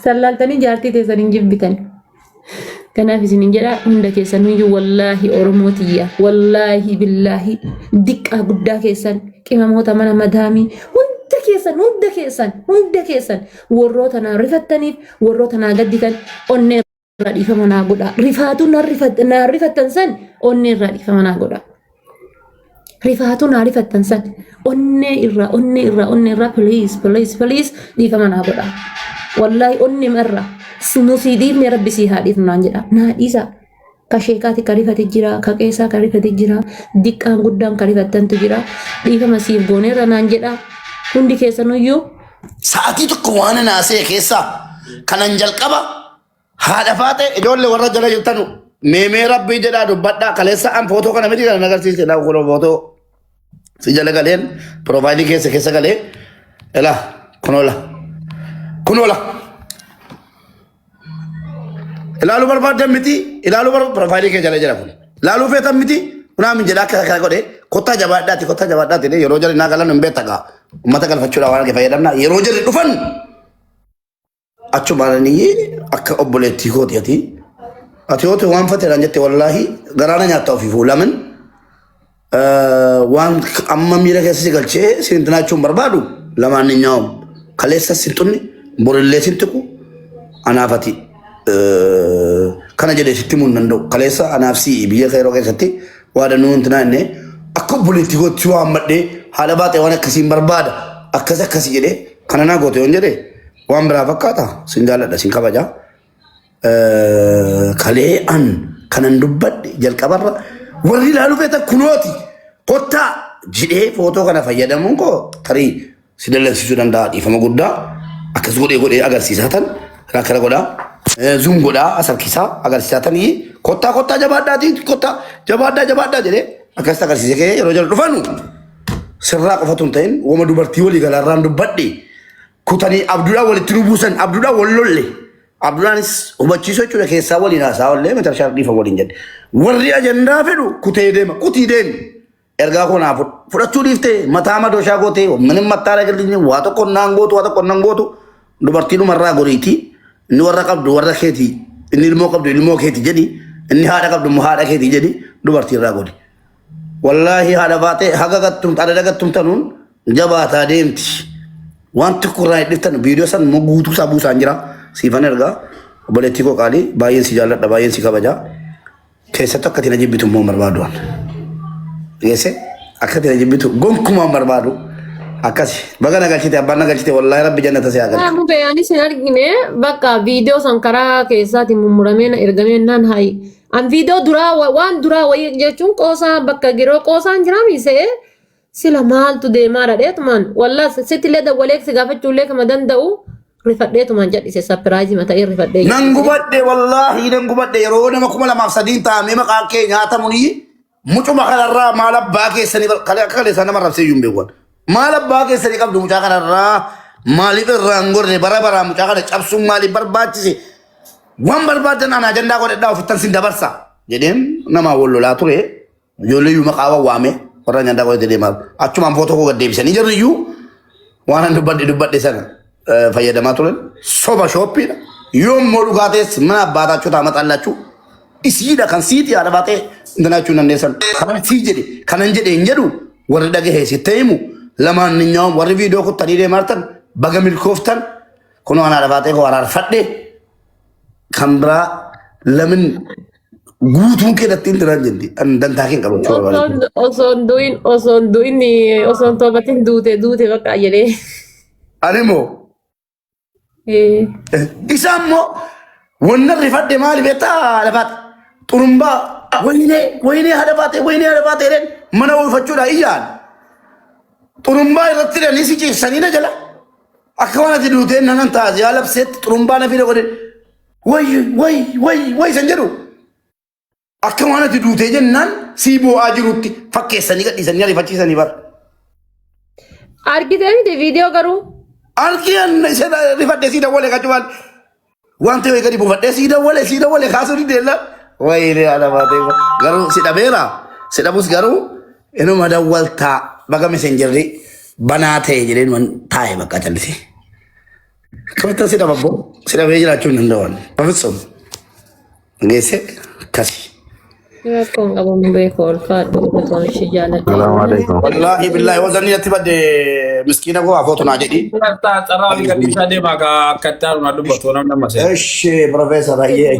sallaltanii jaartii teessan hin jibbitan kanaaf isinin jedha hunda keessan huyyuu wallaahi oromootiya wallaahi billaahi diqqaa guddaa keessan qimamoota mana madaamii hunda keessan warroota naa rifattaniif warroota naa gadditan onnee irraa dhiifama naa godha rifaatu naa rifattan san onnee irraa dhiifama naa godha rifaatu naa rifattan san onnee irraa please dhiifama naa godha wallahi onnee marra nusi dhiifne rabbi sii haa dhiifnu naan jedha naa dhiisa ka sheekaati ka rifate jira ka qeesaa ka rifate jira diqqaan guddaan ka rifattantu jira dhiifama siif gooneerra naan jedha hundi keessanuyyuu
sa'aatii tokko waan naasee keessaa kanan jalqaba haadha faate ijoollee warra jala jirtanu meemee rabbii jedhaa dubbadhaa kaleessa an footoo kana miti kana agarsiise dhaa kun footoo si jala galeen piroofaayilii keessa galee ela kunoola ilaaluu barbaadan miti ilaaluu piroofaayilii kee jala jira kun ilaaluu feetan miti kunaa min jedhaa akka kana godhe kottaa jabaadhaati yeroo jala naa galan hin beektagaa ummata galfachuudhaa waan fayyadamna yeroo jala dhufan achumaananii akka obboleettii kooti ati yoo ta'u waan fateedhaan jette wallaahi garaana nyaattaa ofiifuu lamin waan amma miira keessa si galchee sintinaachuun barbaadu lamaan nyaa'um kaleessa sintunni borillee sintiku anaafati kana jedhee sitti mun danda'u kaleessa anaaf si'i biyya yeroo keessatti waadannuu intinaa inni akka obboleettii kootti waan madhee haala baatee waan akkasiin barbaada akkasi jedhee kana naa goote yoon jedhee waan biraa fakkaata sin jaalladha sin kabajaa kalee an kanan dubbadhe jalqabarra warri ilaaluu feetan kunooti kottaa jedhee footoo kana fayyadamuun koo tarii si dallansiisuu danda'a dhiifama guddaa akkas godhee agarsiisatan rakkana godhaa zuum godhaa asarkisaa agarsiisatanii kottaa jabaadhaatii kottaa jabaadhaa jedhee akkasitti agarsiise kee yeroo jala dhufanu sirraa qofatu hin ta'in wama dubartii walii galaarraan dubbadhe kutanii abduudhaan walitti nu buusan abduudhaan wal lolle abduudhaanis hubachiisuu jechuudha keessaa waliin haasaa wallee matarshaa dhiifa waliin jedhe warri ajandaa fedhu kutii deemi ergaa koonaa fudhachuu dhiiftee mataa madooshaa gootee minim mattaara gallinye waa tokko naan gootu dubartiin umarraa goriitii inni warra qabdu warra keetii inni ilmoo qabdu ilmoo keetii jedhi inni haadha qabdu haadha keetii jedhi dubartiirraa godi wallaahi haadha baatee haga gattumtanuun jabaataa deemti. Wanti kurang dhiftan video san guutuu isaa buusaan jira siifan ergaa obboleettii koo qaalii baay'een si jaalladha baay'een si kabaja keessattu akka tina jibbitu immoo barbaaduwan geesse akka tina jibbitu gonkumaan barbaadu akkasi baga nagalchite abbaan nagalchite wallaahi rabbi jannata si agalcha.
Mu beeyani sin argine bakka video san karaa keessaati mummuramee na ergamee naan hayi an video duraa waan duraa wayii jechuun qoosaa bakka giroo qoosaan jiraamisee sila maaltu deemaadha dheetumaan wallaa sittillee dawwalee si gaafachuullee kama danda'u rifadheetumaan jedhise sapiraaizii mata'ee rifadhee
nan gubadhe yeroo nama 2003 taa'amee maqaan kee nyaatamunii mucuma kanarraa maal abbaa keessanii kaleessa nama rabsee yuun beekwan maal abbaa keessanii qabdu mucaa kanarraa maaliif irraa hin gorre bara mucaa kana cabsuun maaliif barbaachise waan barbaadan ana ajandaa godhadhaa ofittan sin dabarsa jedheen namaa wal lolaa ture ijoollee yuu maqaa waame warra nyaandaa qoyte deemaa achumaan footoo koo gad deebisanii jirru iyyuu waan an dubbadhe sana fayyadamaa turan soba shooppiidha yoommoo dhugaatees mana abbaataachuu ta'a maxaallachuu isiidha kan siiti haadha baatee intanaachuu dandeessan kanan sii jedhe kanan jedhe hin jedhu warri dhagahee sitte himu lamaan ninyaawam warri viidiyoo kuttanii deemartan baga milkooftan kunoo an haadha baatee koo araarfadhe kan biraa lamin guutuun keedatti intinan jendi an dantaa keen qabachuu
Osoon toobatiin duute bakka jedhee.
ani moo isa ammoo wanna rifadhe maali beektaa lafaat xurumbaa waynee haadha baatee jedhen mana oolfachuudha iyyaan xurumbaa irratti dhanii si ciibsanii na jala akka waan ati duuteen nanan taase yaa labseetti xurumbaa na fida godhe way san jedhu akka waan ati duutee jennaan sii boo'aa jirutti fakkeessanii gadhiisanii ariifachiisanii bara.
Argitee miti viidiyoo garuu.
Argiyan isa rifadhee sii dawwalee qacumaan waan ta'e gadi buufadhee sii dawwalee kaasuu ni deella. Wayii haadha baatee garuu si dhabeera si dhabus garuu inuma dawwaltaa baga mesenjerri banaa ta'e jedheen waan taa'e bakka callisee. Kamta si dhababboo si dhabee jiraachuu hin danda'an. Bafitsum geesse kasi.
Rakkoon qabamu beeku ol kaadhu gotoon ishee jaalladhe.
السلام عليكم.
Wallaahi billaahi wazanni natti badde miskiina koo afootu naa jedhi.
Carraa waliin gadhiisaa deemaa akka itti dubbatu namni amma seera.
Eshi Profeesar Ayyee.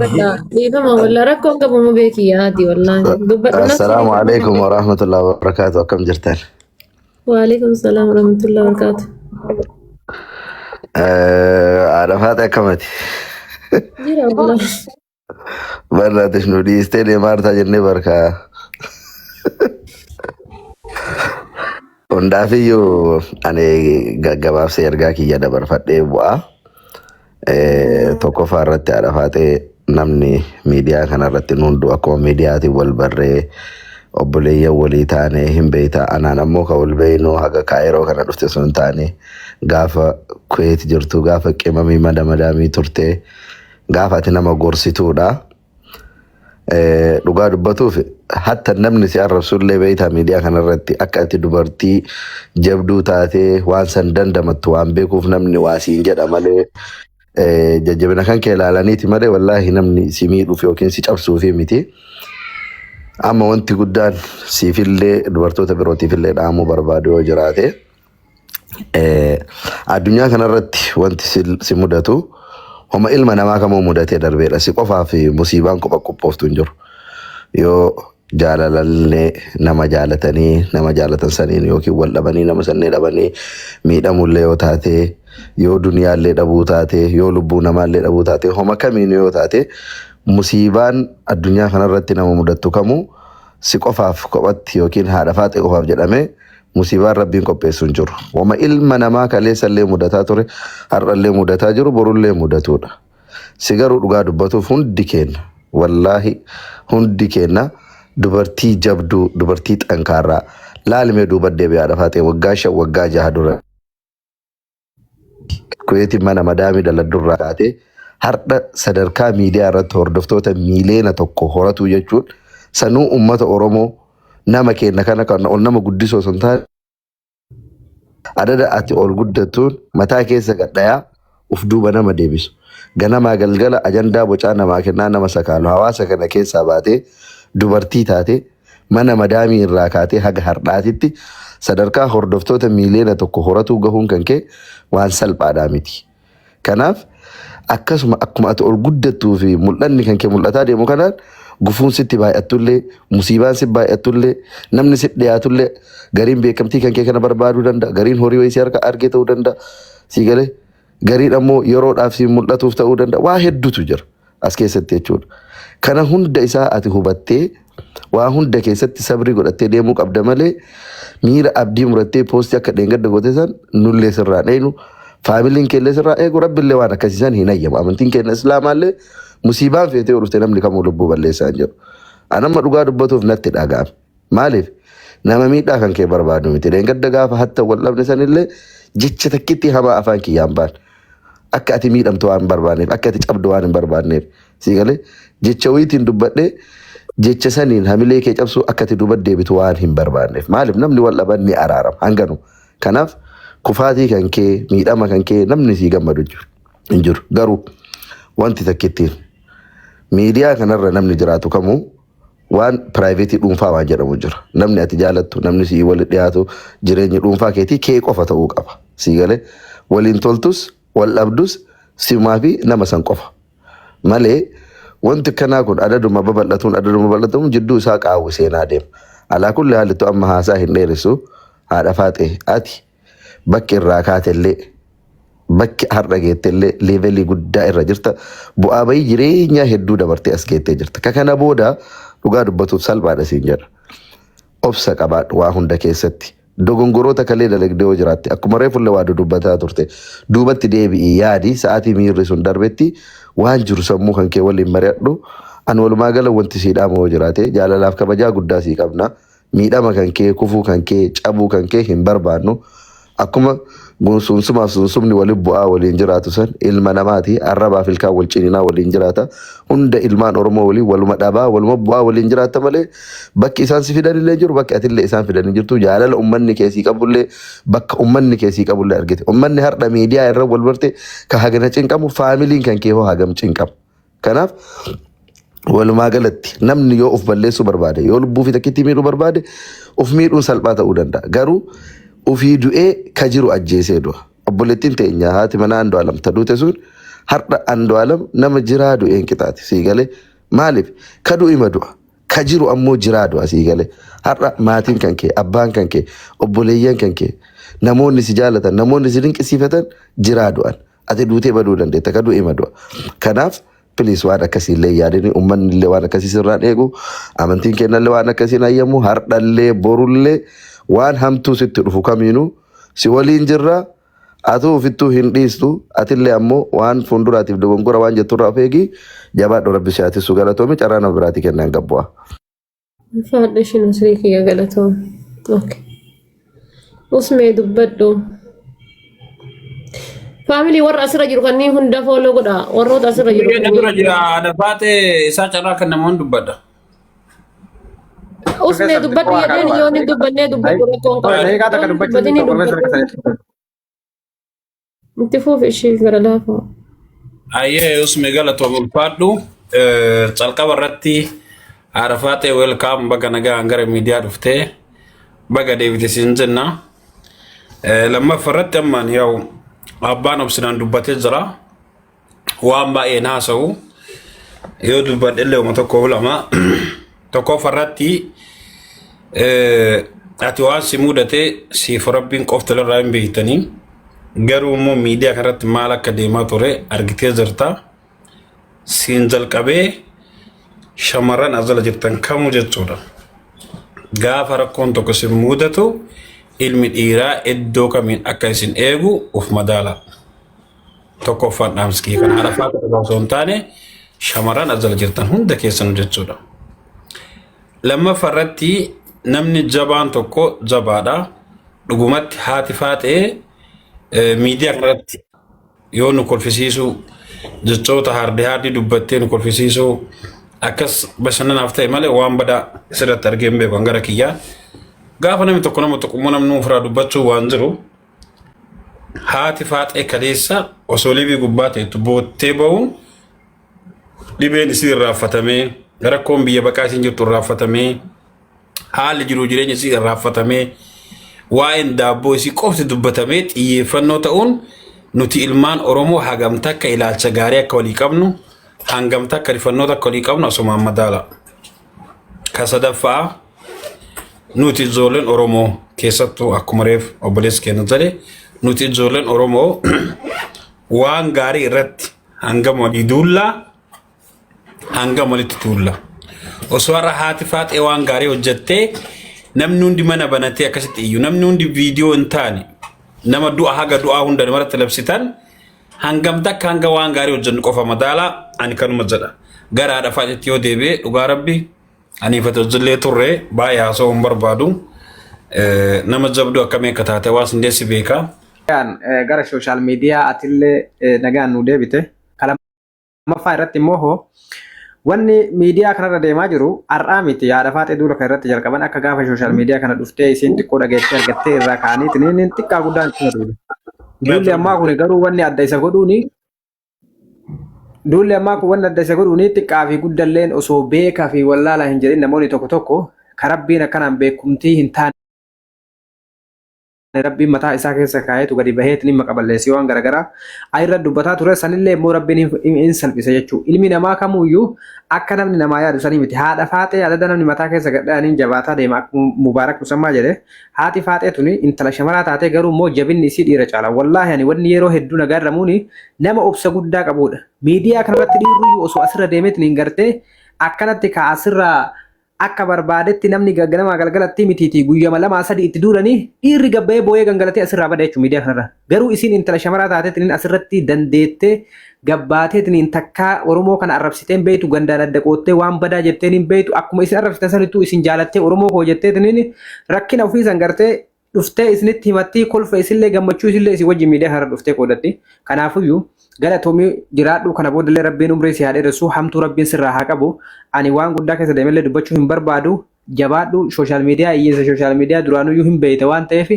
Dhiifama wallaa rakkoon qabamu beeki yaadi wallaahi.
السلام عليكم ورحمة الله وبركاته. كم جرتان؟
Waalaikum salaam warahmatullahi wabarakatuh.
عرفات كمتي.
Jira wallaahi.
مرة تشنو دي استيلي مارتا جنة بركة. Hundaafiyyuu ani gaggabaabsee ergaa kiyya dabarfadhee bu'aa tokkoffaa irratti haadhafaatee namni miidiyaa kanarratti hundu akkuma miidiyaatiin wal barree obboleeyyan walii taane hin beeyta anaan ammoo ka wal beeynu haga kaayiroo kana dhufte sun taane gaafa kuweeti jirtu gaafa qimamii madamadaamii turte gaafa ati nama gorsituudha. Dhugaa dubbatuuf hatta namni si arrabsullee beeyta miidiyaa kanarratti akka ati dubartii jabduu taatee waan san dandamattu waan beekuuf namni waa siin jedha malee jajjabina kan kee ilaalaniiti malee wallaahi namni si miidhuuf yookiin si cabsuufi miti. Amma wanti guddaan siifillee dubartoota birootiifillee dhaamuu barbaadu yoo jiraate addunyaa kanarratti wanti si mudatu homa ilma namaa kamuu mudatee darbeedha. Si qofaa fi musiibaan kopha qophooftu hin jiru. Yoo jaalalallee nama jaalatan saniin yookiin wal dhabanii nama sannee dhabanii miidhamullee yoo taate yoo duniyaallee dhabuu taate yoo lubbuu namaallee dhabuu taate homa kamiin yoo taate musiibaan addunyaa kanarratti nama mudattu kamuu si qofaaf kophatti yookiin haadha faatee qofaaf jedhamee musiibaan rabbiin qopheessu hin jiru. Wama ilma namaa kaleessallee mudataa ture har'allee mudataa jiru borullee mudatudha. Si garuu dhugaa dubbatuuf hundi keenya wallaahi hundi keenya dubartii jabduu dubartii xankaarraa laalimee duuba deebi'aa dhafaatee waggaa 5 waggaa 6 dura kuyeetiin mana madaamii daladurraa kaatee har'a sadarkaa miidiyaa irratti hordoftoota miiliyoona 1 horatu jechuun sanuu ummata Oromoo nama keenya kana kan ol nama guddisoo sun taane adada ati ol guddattuun mataa keessa gadhayaa uf duuba nama deebisu. Ganamaa galgala ajandaa bocaa namaa kennaa nama sakaalu hawaasa kana keessaa baatee dubartii taate mana madaamii irraa kaatee haga har'aatitti sadarkaa hordoftoota miiliyoona 1 horatuu gahuun kan kee waan salphaadhaa miti. Kanaaf akkasuma akkuma ati ol guddattuu fi mul'anni kan kee mul'ataa deemu kanaan gufuun sitti baay'attullee musiibaan sitti baay'attullee namni sitti dhiyaatullee gariin beekamtii kan kee kana barbaaduu danda'a gariin horii wayii si harka argee ta'uu danda'a si galee gariin ammoo yeroodhaaf si mul'atuuf ta'uu danda'a waa hedduutu jira as keessatti jechuudha. Kana hunda isaa ati hubattee waa hunda keessatti sabrii godhattee deemuu qabda malee miira abdii murattee poostii akka dheengadda goote san nullee sirraa dheenu faamiliin keellee sirraa eegu rabbillee waan akkasiisan hin ayyamu amantiin keenya islaamaallee musiibaan feetee urufte namni kamuu lubbuu balleessaa jiru. Anamma dhugaa dubbatuuf natti dhaga'ame. Maaliif nama miidhaa kan kee barbaadu miti. Dheengadda gaafa hatta wal dhabne sanillee jecha takkitti hamaa afaan kiyyaan baan. Akka ati miidhamtu waan barbaanneef akka ati cabdu waan hin barbaanneef si galee jecha wayiitiin dubbadhee jecha saniin hamilee kee cabsuu akkati duuba deebitu waan hin barbaanneef maaliif namni wal dhaban ni araarama hanganu kanaaf kufaatii kan kee miidhama kan kee namni sii gammadu hin jiru garuu wanti takkittiin miidiyaa kanarra namni jiraatu kamuu waan piraayiveetii dhuunfaa waan jedhamu jira namni ati jaalattu namni sii wal dhiyaatu jireenya dhuunfaa keetii kee qofa ta'uu qaba sii galee waliin toltus wal dhabdus simaa fi nama san qofa malee wanti kanaa kun adaduma babal'atuun jidduu isaa qaawwi seenaa deema. Alaa kulli haalli amma haasaa hin dheeressu haadha faaxee ati bakki irraa kaatellee bakki har'a geettellee leevelii guddaa irra jirta bu'aa bayii jireenyaa hedduu dabartee as geettee jirta. Ka kana booda dhugaa dubbatuuf salphaadha siin jedha. Obsa qabaadhu waa hunda keessatti. Dogongoroota kalee dalagdee yoo jiraatte akkuma reefullee waa dudubbataa turte duubatti deebi'i yaadi sa'aatii miirri sun darbetti waan jiru sammuu kan kee waliin mari'adhu an walumaa gala wanti sii dhaama yoo jiraate jaalalaaf kabajaa guddaa sii qabna miidhama kan kee kufuu kan kee cabuu kan kee hin barbaannu akkuma sunsummaaf sunsumni waliin bu'aa waliin jiraatu san ilma namaati arrabaaf ilkaan wal cininaa waliin jiraata hunda ilmaan oromoo waliin waluma dhabaa waluma bu'aa waliin jiraata malee bakki isaan si fidanillee jiru bakki atillee isaan fidanii jirtu jaalala ummanni keessii qabullee bakka ummanni keessii qabullee argite ummanni har'a miidiyaa irra wal barte ka hagana cinqamu faamiliin kan kee hoo hagam cinqamu kanaaf walumaa galatti namni yoo of balleessuu barbaade yoo lubbuu fi takkitti miidhuu barbaade of miidhuun salphaa ta'uu danda'a garuu ufii du'ee ka jiru ajjeesee du'a. Obboleettiin teenya haati mana Andu'aalam taduute sun har'a Andu'aalam nama jiraa du'een qixaate sii galee maaliif ka du'ima du'a ka jiru ammoo jiraa du'a sii galee har'a maatiin kan kee abbaan kan kee obboleeyyan kan kee namoonni si jaalatan namoonni si dinqisiifatan jiraa du'an ati duutee baduu dandeetta ka du'ima du'a. Kanaaf Please waan akkasiillee yaadanii uummanni illee waan akkasii sirraan eegu amantiin kennallee waan akkasiin ayyamu hardhallee borullee waan hamtuu sitti dhufu kamiinuu si waliin jirra atu ofittuu hin dhiistu atillee ammoo waan fuulduraatiif dogongora waan jetturraa of eegi jabaadhu rabbi si ati su galatoomi carraa nama biraatii kennaan gabbu'a.
Faadha isheen asirrii kiyya galatoom. Usmee dubbadhu. Family warra asirra jiru kanneen hunda follow godha warroota asirra jiru.
Dura jira dafaate isaa carraa kan namoonni dubbadha.
Usmee dubbadhu jedheen yoo ni dubbannee dubbadhu rakkoon qaba. Itti fuuf ishee gara laafaa.
Ayyee usmee galatoo ulfaadhu calqaba irratti Arafaate welcome baga nagaa gara miidiyaa dhuftee baga deebite siin jenna. Lammaffaa irratti ammaan yaa'u abbaan obsinaan dubbatee jira waan baay'ee naasa'u yoo dubbadhellee uma tokko lama tokko farratti ati waan si mudate siif rabbiin qofti irraa hin beektanii garuu immoo miidiyaa kanarratti maal akka deemaa ture argitee jirta siin jalqabee shamarran azala jirtan kamuu jechuudha gaafa rakkoon tokko si mudatu ilmi dhiiraa iddoo kamiin akka isin eegu uf madaala tokkoffaan dhaamskii kan Arafaate osoo hin taane shamarran azala jirtan hunda keessanuu jechuudha. Lammaffaa irratti namni jabaan tokko jabaadha dhugumatti haati faatee miidiyaa kanarratti yoo nu kolfisiisu jechoota haardii dubbattee nu kolfisiisu akkas bashannanaaf ta'e malee waan badaa sirratti argee hin beeku gara kiyyaa. Gaafa namni tokko nama tokkummaa namni ofirraa dubbachuu waan jiru haati faatee kaleessa osoo libii gubbaa ta'etu boottee ba'uun dhibeen isii irraaffatamee rakkoon biyya baqaa isiin jirtu irraaffatamee haalli jiruu jireenya isii irraaffatamee waa'een daabboo isii qofti dubbatamee xiyyeeffannoo ta'uun nuti ilmaan Oromoo hagamta akka ilaalcha gaarii akka walii qabnu hangamta akka rifannoo akka walii qabnu asumaan madaala. Ka sadaffaa nuti ijoolleen Oromoo keessattuu akkuma reef obboleessi keenya jedhe nuti ijoolleen Oromoo waan gaarii irratti hangam walii duullaa hangam walitti tuulla. Osoo har'a haati faatee waan gaarii hojjettee namni hundi mana banatee akkasitti iyyuu namni hundi viidiyoo hin taane nama du'a haga du'aa hunda namarratti labsitan hangam takka hanga waan gaarii hojjennu qofa madaalaa ani kanuma jedha. Gara haadha faatetti yoo deebi'e dhugaa rabbi ani fatajillee turre baay'ee haasa'uu hin barbaadu nama jabduu akkamii akka taate waan sindeessi beeka.
Gara sooshaal miidiyaa atillee nagaan nu deebite. Kalamaffaa irratti immoo Wanni miidiyaa kanarra deemaa jiru har'aa miti yaada faatee duula kan irratti jalqaban akka gaafa sooshaal miidiyaa kana dhuftee isiin xiqqoo dhageettee argattee irraa kaanii tiniin xiqqaa guddaan itti duule. Duulli ammaa kun garuu wanni adda isa godhuuni xiqqaa fi guddalleen osoo beekaa fi wallaalaa hin jedhin namoonni tokko tokko karabbiin akkanaan beekumtii hin taane. Rabbiin mataa isaa keessa kaa'eetu gadi baheetiin dhimma qaballeessii waan garaagaraa ayirra dubbataa ture sanillee immoo rabbiin hin salphise jechuudha. Ilmi namaa kamuyyuu akka namni namaa yaadu sanii miti. Haadha faatee yaadada namni mataa keessa gadhaaniin jabaataa deema Mubaarak Musammaa jedhe. Haati faatee tuni intala shamaraa taatee garuu immoo jabinni isii dhiira caala. Wallaahi ani wanni yeroo hedduu nagaarramuuni nama obsa guddaa qabudha. Miidiyaa kanarratti dhiirri osoo asirra deemeetiin hin gartee akkanatti kaasirraa akka barbaadetti namni ganama galgalatti mitiiti guyyama 2-3 itti duuranii dhiirri gabbayee booyee gangalatee asirraa bada jechuudha miidiyaa kanarra. Garuu isiin intala shamaraa taateetiin asirratti dandeettee gabbaateetiin takkaa Oromoo kana arrabsiteen beeytu gandaan adda qoottee waan badaa jetteen hin beeytu akkuma isin arrabsitan sanittuu isin jaalattee Oromoo koo jetteetiin rakkina ofii san gartee dhuftee isinitti himattii kolfa isillee gammachuu isillee isin wajjin miidiyaa kanarra dhuftee qoodatti. Kanaafuyyuu galatoomii jiraadhu kana boodallee rabbiin umrii si haadheessu hamtuu rabbiin sirraa haa qabu. Ani waan guddaa keessa deemellee dubbachuu hin barbaadu. Jabaadhu sooshaal miidiyaa hiyyeessa sooshaal miidiyaa duraanuyyuu hin beeyte waan ta'eef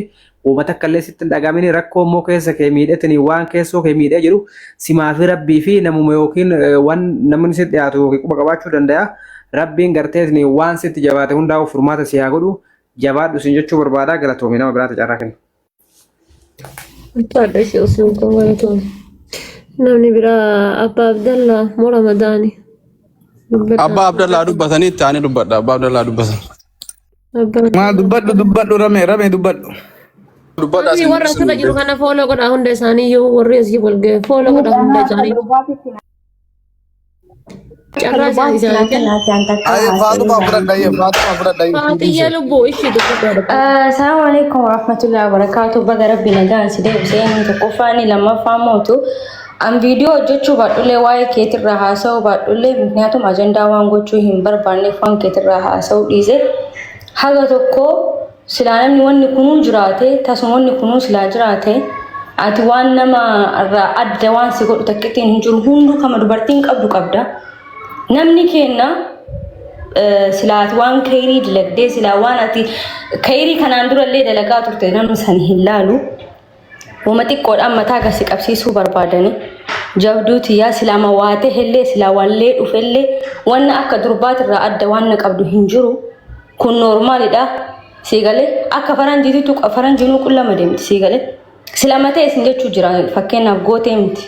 uummata akkallee sitti hin dhagaamini rakkoo immoo keessa kee miidhetanii waan keessoo kee miidhee jiru simaa fi rabbii fi namuma yookiin waan namni sitti dhiyaatu yookiin quba qabaachuu danda'a. Rabbiin garteetiin waan sitti jabaate hundaa'u furmaata si haa godhu. Jabaadhu sin jechuu barbaada galatoomii nama biraatti carraa kenna.
Namni biraa Abbaa Abdallaa moo Ramadaani?
Abbaa Abdallaa dubbatanii itti aanee dubbadha. Abbaa Abdallaa dubbatan.
Abbaa
Dubbadhu rame dubbadhu.
Warri warra asirra jiru kana fooloo godhaa hunda isaaniiyyuu warri asii wal ga'e fooloo godhaa hunda isaanii. Carraa isaanii kenna.
Faatuma fudhadha.
Faatiyyaa lubbuu ishii dubbadha.
Assalamu alaikum warahmatullahi wabarakatuh. Baga rabbi nagaan si deebisee inni tokkoffaani lammaffaa mootu. An viidiyoo hojjechuu baadhulee waa'ee keetirraa haasa'uu baadhulee miknyaatuma ajandaa waan gochuu hin barbaanneef waan keetirraa haasa'uu dhiise. Haga tokko silaa namni wanni kunuu jiraate tasuma wanni kunuu silaa jiraate ati waan nama irraa adda waan si godhu takkittiin hin jiru hunduu kama dubartiin qabdu qabda. Namni kenna silaati waan kayrii dilagdee silaa waan ati kayrii kanaan durallee dalagaa turte namni san hin laalu. Wama xiqqoodhaan mataa gasi qabsiisuu barbaadani. Jabduuti yaa silama waate hellee silaa wallee dhufellee wanna akka durbaatirraa adda waan qabdu hin jiru. Kun normaalidha. Siigalee akka faranjiitu faranjiinuu qullama deemti siigalee. Silama ta'e isin jechuu jira fakkeenyaaf gootee miti.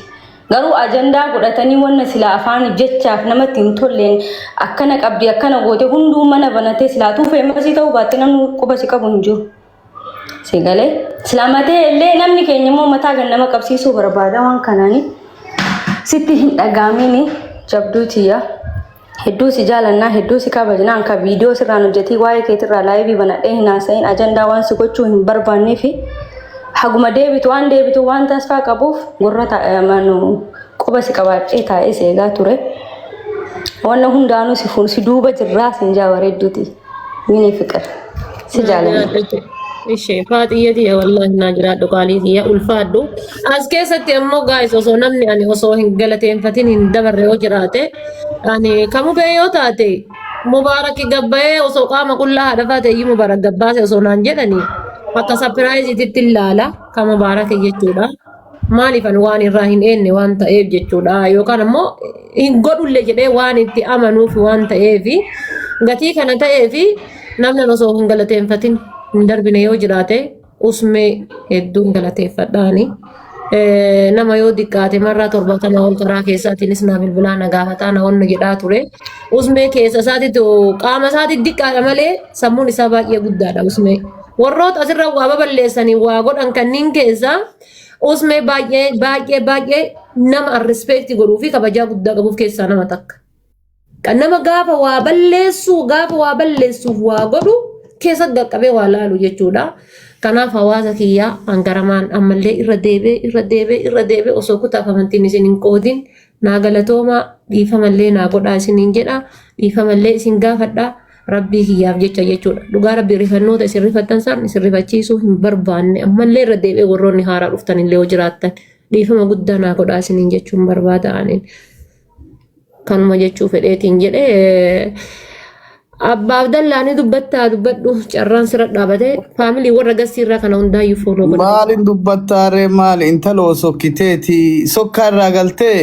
Garuu ajandaa godhatanii wanna silaa afaan jechaaf namatti hin tolleen akkana qabdi akkana goote hunduu mana banatee silaatuu feemasii ta'uu baatte namni quba si qabu hin jiru. Siigalee silamatee illee namni keenya immoo mataa gannama qabsiisuu barbaada waan kanaani sitti hin dhagaamini jabduutiya hedduu si jaalannaa hedduu si kabajnaa anka viidiyoo sirraan hojjetii waa'ee keetirraa laayivii banadhee hin haasa'in ajandaa waan si gochuu hin barbaannee fi haguma deebitu waan tasfaa qabuuf gurra taa'amanu quba si qabaachee taa'ee seegaa ture wanna hundaanuu si duuba jirraa sin jaawareedduuti mini fiqir si jaalanna.
Ishee faatiyyati wallahi naa jiraadhu qaaliitiyya ulfaadhu. As keessatti ammoo gaayis osoo namni ani osoo hin galateeffatin hin dabarre yoo jiraate ani kamu bee yoo taate Mubaarak gabbayee osoo qaama qullaa haadha faate iyyuu Mubaarak gabbaase osoo naan jedhani akka sapiraayiziitti ilaala kan Mubaarak jechuudha. Maaliif ani waan irraa hin eenne waan ta'eef jechuudha yookaan ammoo hin godhulle jedhee waan itti amanuuf waan ta'eef gatii kana ta'eef namni osoo hin galateeffatin darbine yoo jiraate usmee hedduun galateeffadhaani. Nama yoo diqqaate marraa 70 ol karaa keessaatiinis naa bilbilaa na gaafataa na onna jedhaa ture. Usmee keessa isaatiitu qaama isaatiitti diqqaadha malee sammuun isaa baay'ee guddaadha usmee. Warroota asirra waa baballeessanii waa godhan kanneen keessa usmee baay'ee nama respecti godhuu fi kabajaa guddaa qabuuf keessaa nama takka. Nama gaafa waa balleessuuf waa godhu keessa qaqqabee waa laalu jechuudha. Kanaaf hawaasa kiyyaa hangaramaan ammallee irra deebee osoo kutaafamantiin isin hin qoodin naa galatooma dhiifamallee naa godhaa isiniin jedha dhiifamallee isin gaafadha rabbii kiyyaaf jecha jechuudha. Dhugaa rabbii rifannoota isin rifattan san isin rifachiisuu hin barbaanne ammallee irra deebee warroonni haaraa dhuftan illee yoo jiraattan dhiifama guddaa naa godhaa isiniin jechuun barbaada aniin. kanuma jechuu fedheetiin jedhee Abba Abdallah ni dubbadhu carraan sirra dhaabate faamilii warra gasii irraa kana hundaayyuu fooloo godhe.
Maalin dubbattaare maali intaloo sokkiteeti sokkaa irraa galtee.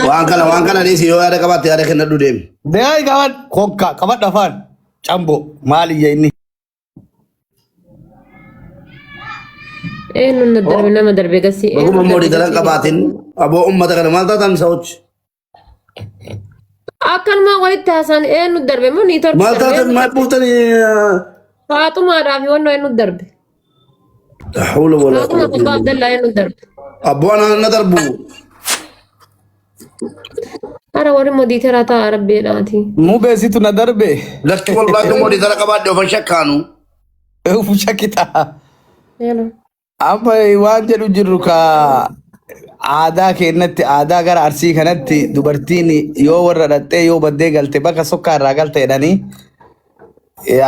Waan kana dhiisii yoo yaada qabatte yaada kennadhu deemi.
Deemaa qabad kokka qabadha afaan cambo maali inni.
Eenyuun darbe nama darbe gasii.
Baguma moodii galan qabaatin aboo ummata kana maal taatan sa'ochi.
Akkanuma walitti haasaan eenyu darbe moo ni torbe.
Maal taatan maal buuftanii.
Faatumaadhaaf yoo eenyu darbe.
Hawla wala.
Faatuma Abba Abdallah eenyu darbe.
Abboo na darbu.
Ara warri mooditeeraa ta'a rabbeedhaati.
Mu beesitu na darbe.
Lakki wallahi moodii gara qabaadde ofan shakkaanu.
Ufu shakkita.
Hello.
Amma waan jedhu jirru ka aadaa keenyatti aadaa gara arsii kanatti dubartiin yoo warra dhattee yoo baddee galte bakka sokkaa irraa galte jedhanii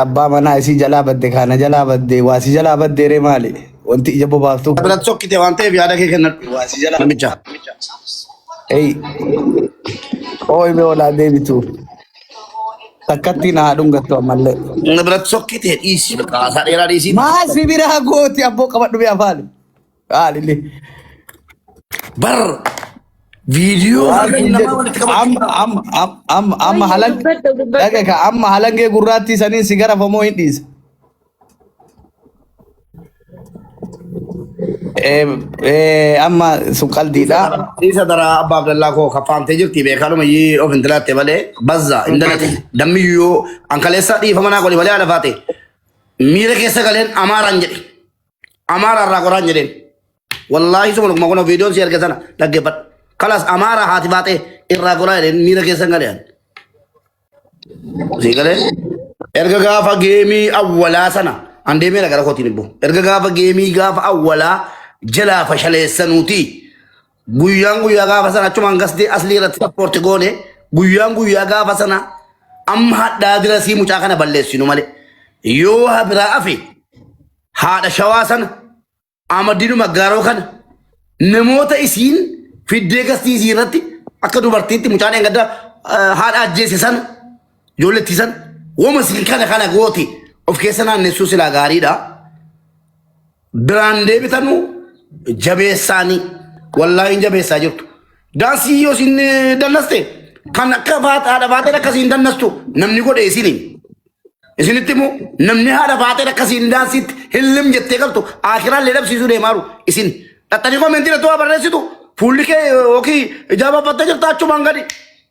abbaa manaa isii jalaa badde kana jalaa badde waasi jalaa baddeere maali wanti ija bobaaftu.
Biratti sokkite waan ta'eef yaada kee kennadhu. Waasi jalaa namicha.
Ooyime olaa deebitu. Takkatti na dhungattu ammallee.
Biratti sokkite dhiisi kaasaa dheeraa dhiisii.
Maasi biraa gooti abboo qabadhu bee afaan. Haalillee.
Bar video
amma halangee gurraattii saniin si gara famoo hin dhiisa. Amma sun qaldiidha.
Isa dara Abba Abdallah koo kafaamtee jirti beekanuma yii of intalaatte malee bazza indalati dammiyyuu ankaleessa dhiifamanaa godhe malee haala faate miira keessa galeen amaaraan jedhe amaara irraa qoraan jedheen. Wallahi suma lukuma kuna video si erga sana dhaggeeffadhu. Kalas amaara haati baatee irraa qoraa jedheen miira keessa galeen. Si galee erga gaafa geemii awwalaa sana andeemee gara kootiin ibbu erga gaafa geemii gaafa awwalaa jalaa fashaleessanuuti guyyaan guyyaa gaafa sana achuma hangasdee aslii irratti sappoorti goone guyyaan guyyaa gaafa sana amma hadhaa dira sii mucaa kana balleessinu malee yoo habiraa afe haadha shawaa sana amaddiinu maggaaroo kana namoota isiin fiddee gastii isii irratti akka dubartiitti mucaan engadda haadha ajjeese sana ijoolletti sana wama siin kana gooti of keessa naannessuu silaa gaariidha. Biraan deebitanu jabeessaanii wallaahi jabeessaa jirtu. Daansii yoo isin dannaste kan akka haadha baatee akkasiin dannastu namni godhe isiniin. Isinitti immoo namni haadha baatee akkasiin daansiitti hillim jettee qabtu akiraan leedhabsiisuu deemaaru isin. Dhattanii koomeentii irratti waa barreessitu fuulli kee yookiin ijaabafattee jirta achumaan gadi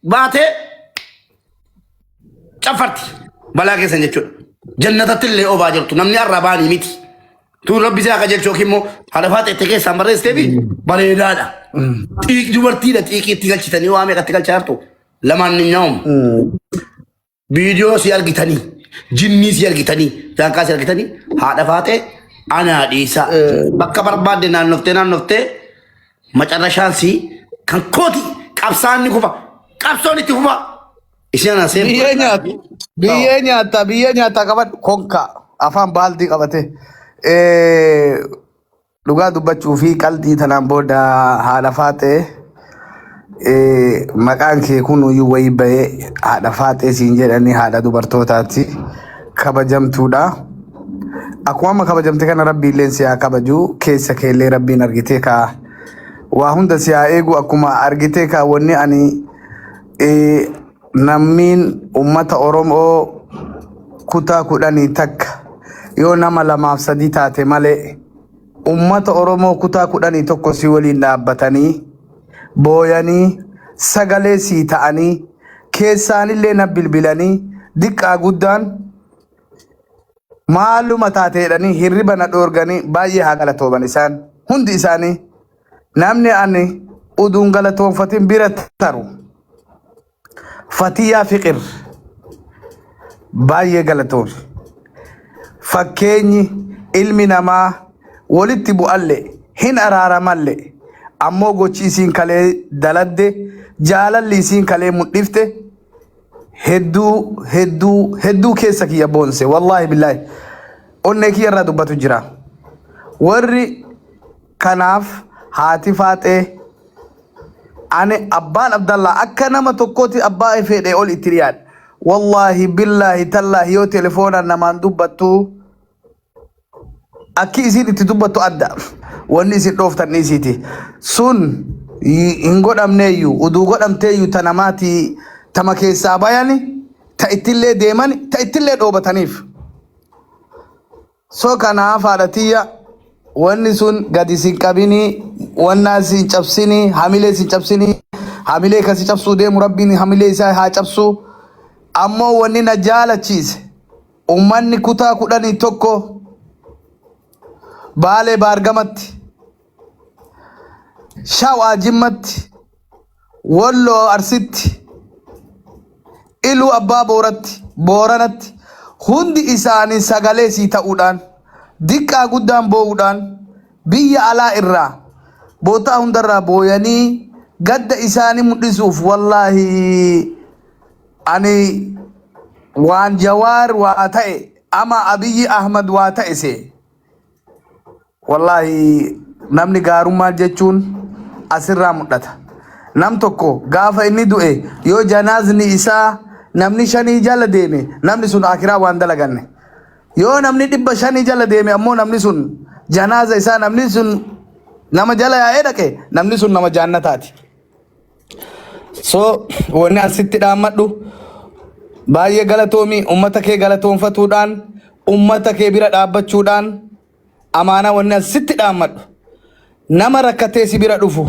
baatee caffarti balaa keessan jechuudha. Jannatatti illee obaa jirtu namni arrabaanii miti. Tu rabbi isaa qajeelchoo kimmoo haadha baatee keessaan barreessitee fi bareedaadha. Dubartiidha xiiqii itti galchitanii waa meeqa itti galchaa jirtu lamaan ni nyaa'umu. Viidiyoo si argitanii jinnii si argitanii jaanqaa si argitanii haadha baatee anaa dhiisa bakka barbaadde naannoftee macarrashaan si kan kooti qabsaan ni kufa qabsoon itti kufa.
Biyyee nyaata qabadhu konka afaan baaldii qabate dhugaa dubbachuu fi qalbii tanaan booda haadha faatee maqaan kee kun uyyuu wayii bahee haadha faatee siin jedhanii haadha dubartootaatti kabajamtuudha. Akkuma kabajamte kana rabbi illee si haa kabaju keessa keellee rabbiin argitee kaa waa hunda si haa eegu akkuma argitee kaa wanni ani namni ummata Oromoo kutaa 10 takka yoo nama 2-3 taate malee ummata Oromoo kutaa 11 si waliin dhaabbatanii booyanii sagalee sii ta'anii keessaanillee na bilbilanii diqqaa guddaan maaluma taateedhanii hirriba na dhoorganii baay'ee haa galatooman isaan hundi isaanii namni ani uduun galatoonfatin bira taru Fatiyaa Fiqir baay'ee galatoon fakkeenyi ilmi namaa walitti bu'alle hin araaramallee ammoo gochi isiin kalee daladde jaalalli isiin kalee mudhifte hedduu keessa kiyya boonse wallahi billahi onnee kiyya irraa dubbatu jira warri kanaaf haati faaxee ani abbaan Abdallah akka nama tokkooti abbaa fedhe ol itti dhiyaadha. Wallahi billahi tallahi yoo telefoonaan namaan dubbattu akki isin itti dubbattu adda. Wanni isin dhooftan isiiti. Sun hin godhamneeyyuu uduu godhamteeyyuu ta namaati tama keessaa bayani ta ittillee deemani ta ittillee dhoobataniif. So kanaaf haadhatiyya wanni sun gadi sin qabini wannaa sin cabsini hamilee sin cabsini hamilee kasi cabsuu deemu rabbiin hamilee isaa haa cabsu. Ammoo wanni na jaalachiise ummanni kutaa 11 Baalee Baargamatti Shawaa Jimmatti Walloo Arsitti Iluu Abbaa Booranatti hundi isaanii sagalee sii ta'uudhaan diqqaa guddaan boo'uudhaan biyya alaa irraa bootaa hundarraa booyanii gadda isaanii mul'isuuf wallahi ani waan Jawaar waa ta'e ama Abiyyi Ahmad waa ta'e see wallahi namni gaarummaa jechuun asirraa mul'ata. Nam tokko gaafa inni du'e yoo janaazni isaa namni 5 jala deeme namni sun akiraa waan dalaganne. Yoo namni 500 jala deeme ammoo namni sun janaaza isaa namni sun nama jala yaa'ee dhaqe namni sun nama jannataati. So wanni asitti dhaammadhu baay'ee galatoomi ummata kee galatoonfatuudhaan ummata kee bira dhaabbachuudhaan amaana wanni asitti dhaammadhu nama rakkatee si bira dhufu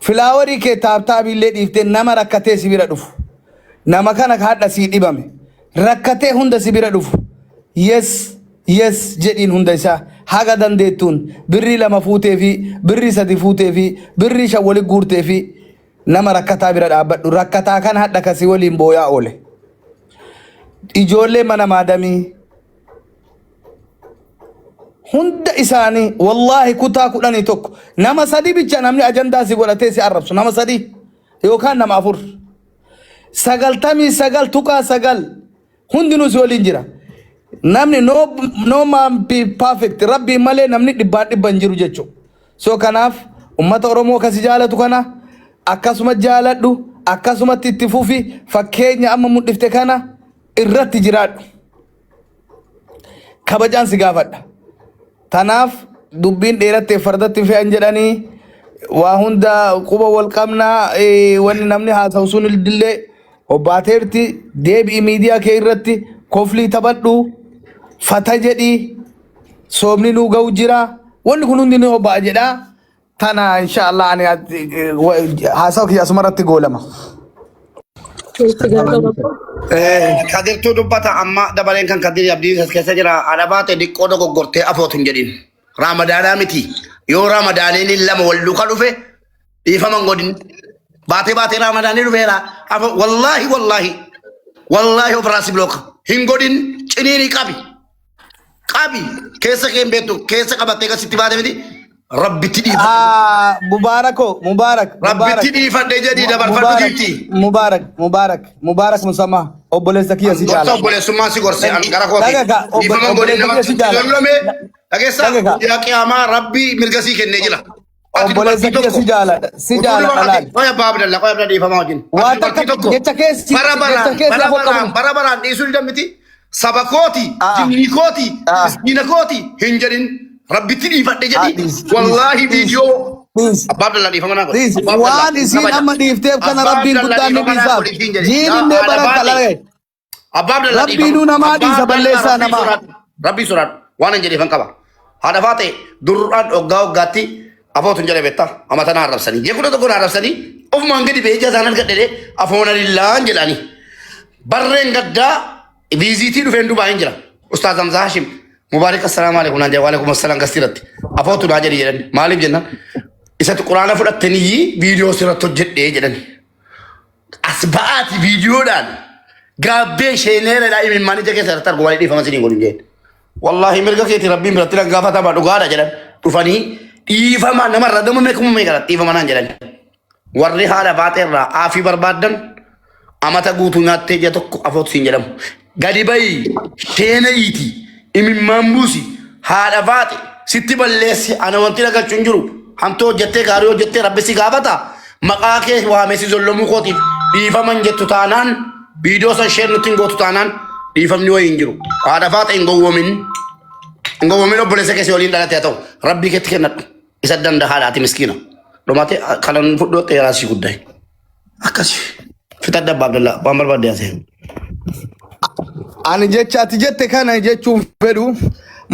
filaawarii kee taabtaabillee dhiiftee nama rakkatee si bira dhufu nama kana haadha sii dhibame rakkatee hunda si bira dhufu yes jedhiin hunda isaa haga dandeettuun birrii 2 fuutee fi birrii 3 fuutee fi birrii 5 wali guurtee fi nama rakkataa bira dhaabbadhu rakkataa kan hadha kasi waliin booyaa oole ijoollee mana maadamii hunda isaanii wallahi kutaa 11 nama 3 bicha namni ajandaa si godhatee si arrabsu nama 3 yookaan nama 4 99 tuqaa 9 hundinuu si waliin jira namni no man be perfect rabbi malee namni dhibban jiru jechu so kanaaf ummata oromoo kasi jaalatu kana akkasuma jaaladhu akkasuma itti fufi fakkeenya amma mudhifte kana irratti jiraadhu kabajaan si gaafadha tanaaf dubbiin dheerattee fardatti fe'an jedhanii waa hunda quba wal qabnaa wanni namni haasa'u sun illee obbaateerti deebi'i miidiyaa kee irratti koflii taphadhu fata jedhi soomni nuu ga'u jira wanni kun hundi ni obba'a jedhaa tana inshallah ani haasa'u kiyya asumarratti goolama.
Kadirtuu dubbata amma dabaleen kan kadir abdii keessa jira adabaate diqqoo dogoggortee afootin jedhin ramadaanaa miti yoo ramadaaniin 2 wal duuka dhufe dhiifaman godhin baatee ramadaanii dhufeera wallahi ofirraa blooka hin godhin ciniini qabi keessa keen beektu keessa qabattee gasitti baate miti rabbitti dhiifadhe
Mubarak
rabbitti dhiifadhe jedhii dabarfadhu jirti
Mubarak musamma obboleessa kiyya si jaala
obboleessummaan si gorse an gara kooti dhiifaman godhin nama lame dhageessa yaa qiyaamaa rabbii mirgasii kennee jira
obboleessa kiyya si jaala dhalaal
qoya baabdalla dhiifamaa wajjin
waan takka jecha keessi
bara baraan dhiisuu ni dammiti saba kooti jimnii kooti miskiina kooti hin jedhin rabbitti dhiifadhe jedhi wallahi viidiyoo abbaabdalla dhiifama naa
waan isiin amma dhiifteef kana rabbiin guddaan ni dhiisaaf jiinillee barakka lagee rabbiinuu namaa dhiisa balleessaa namaa
rabbii sodaadhu waan hin jedheefan qaba haadha faate duraan waggaatti afootun jedhe beektaa amata naa arrabsanii jechuudha tokko naa arrabsanii ofumaan gadi bee ija isaan argadhe afoona lillaan jedhanii barreen gaddaa viiziitii dhufeen dubaa hin jira ustaaz Hamza Hashim Mubarak assalamu alaikum naan jedhe waalaikum assalam gastirratti afootu naa jedhi jedhan maaliif jennan isatti quraana fudhattanii viidiyoo sirratti hojjedhee jedhan as ba'aati viidiyoodhaan gaabbee sheeneeradhaa imimmaan ija keessa irratti argu walee dhiifama siniin godhin jedhe wallahi mirga keeti rabbiin biratti lan gaafatama dhugaadha jedhan dhufanii dhiifama namarra gama meequma meeqara dhiifama naan jedhan warri haala baateerraa aafii barbaaddan amata guutuu nyaattee ija tokko afootu siin jedhamu gadi bayi sheenayiiti imimmaan buusi haadha baate sitti balleessi ana wanti nagachu hin jiru hamtoo jettee gaarii hojjettee rabbi si gaafata maqaa kee waamesi zollomuu kootiif dhiifaman jettu taanaan viidiyoo san sheen nutti hin gootu taanaan dhiifamni wayii hin jiru haadha faata hin gowwomin obboleessa keessi waliin dhalate haa ta'u rabbii keetti kennadhu isa dandahaadhaati miskiina dhumate kanan fudhotte yaraasii guddaa'e akkasi fitadda Abba Abdallaa waan barbaadde asee
Ani jecha ati jette kana jechuun fedhu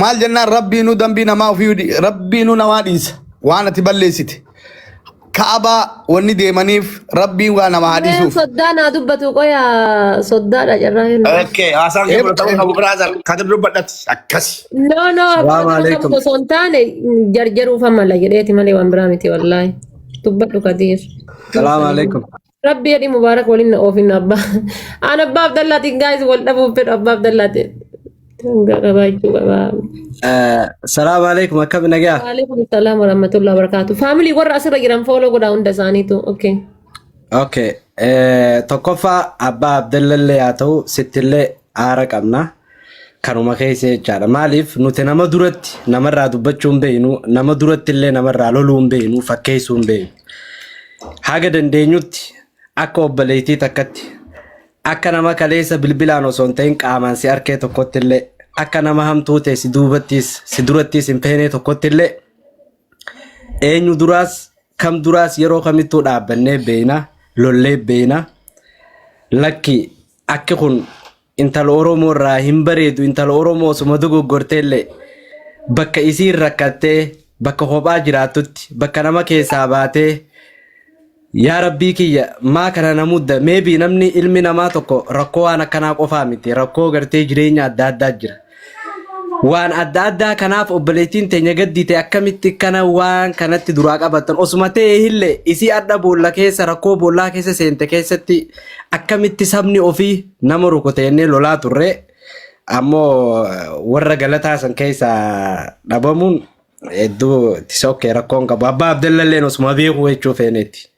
maal jennaan rabbiinu dambii namaa ofii rabbiinu namaa dhiisa waan ati balleessite. Kaaba wanni deemaniif rabbiin waa nama hadisuuf.
Soddaan haa dubbatu qoya soddaadha jarraa hin.
Okay, haasaan kee fudhatamu qabu brother kan dubbadhatti akkasi.
No fudhatamu osoo hin taane jarjaruuf amala jedheeti malee waan biraa miti wallaahi. Dubbadhu Kadir.
Salaamu alaikum.
Rabbi yadi Mubaarak waliin na oofin abba. Aan Abba Abdallaatiin guys wal dhabuuf fedhu Abba Abdallaatiin. Gabaachuu qabaa.
Salaamu alaikum akkam nagaa.
Waalaikum salaam warahmatullahi wabarakatuh. Family warra asirra jiran follow godhaa hunda isaaniitu. Okay.
Okay. Tokkoffaa Abba Abdallallee haa ta'u sittillee aara qabna. Kanuma keessa jechaadha. Maaliif nuti nama duratti namarraa dubbachuu hin beeknu, nama duratti illee namarraa loluu hin beeknu, fakkeessuu hin beeknu. Haga dandeenyutti akka obboleettii takkatti akka nama kaleessa bilbilaan osoo hin ta'in qaamaan si harkee tokkotti illee akka nama hamtuu ta'e si durattis hin feene tokkotti illee eenyu duraas kam duraas yeroo kamittuu dhaabbannee beeyna lollee beeyna lakki akki kun intala Oromoo irraa hin bareedu intala Oromoo osuma dogoggortee illee bakka isiin rakkattee bakka kophaa jiraatutti bakka nama keessaa baatee yaa rabbii kiyya maa kana namudda maybe namni ilmi namaa tokko rakkoo waan akkanaa qofaa miti rakkoo gartee jireenya adda addaa jira waan adda addaa kanaaf obboleettiin teenya gaddite akkamitti kana waan kanatti duraa qabatan osuma ta'e illee isii adda boolla keessa rakkoo boollaa keessa seente keessatti akkamitti sabni ofii nama rukuteennee lolaa turre ammoo warra galataa san keessa dhabamuun hedduu tisokkee rakkoon qabu Abba Abdallalleen osuma beeku jechuu feeneeti.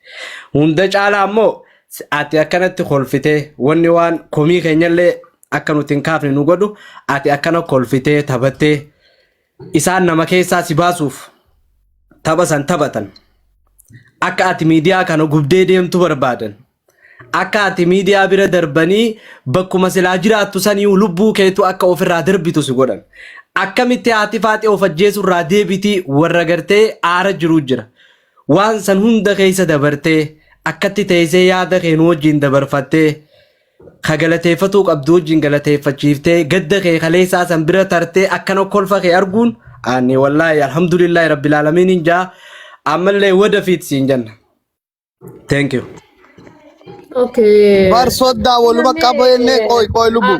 Hunda caalaa ammoo ati akkanatti kolfitee wanni waan komii keenyallee akka nuti hin kaafne nu godhu ati akkana kolfitee taphattee isaan nama keessaa si baasuuf tapha san taphatan akka ati miidiyaa kana gubdee deemtu barbaadan akka ati miidiyaa bira darbanii bakkuma silaa jiraattu sanii lubbuu keetu akka ofirraa darbitu si godhan akkamitti ati faatee of ajjeesuu irraa deebitii warra gartee aara jiru jira. Waan san hunda keessa dabartee akkatti teessee yaada kee wajjin dabarfattee ka galateeffatuu qabdu wajjin galateeffachiiftee gadda kee kaleessaa san bira tartee akkana kolfa kee arguun ani wallaahi alhamdulillahi rabbil aalamiin hin jaa ammallee wada fiitsiin janna. Thank you.
Okay.
Bar soddaa waluma qabenne qoy lubu.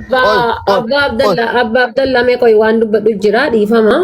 Abba Abdallah mee qoy waan dubbadhu jira dhiifama.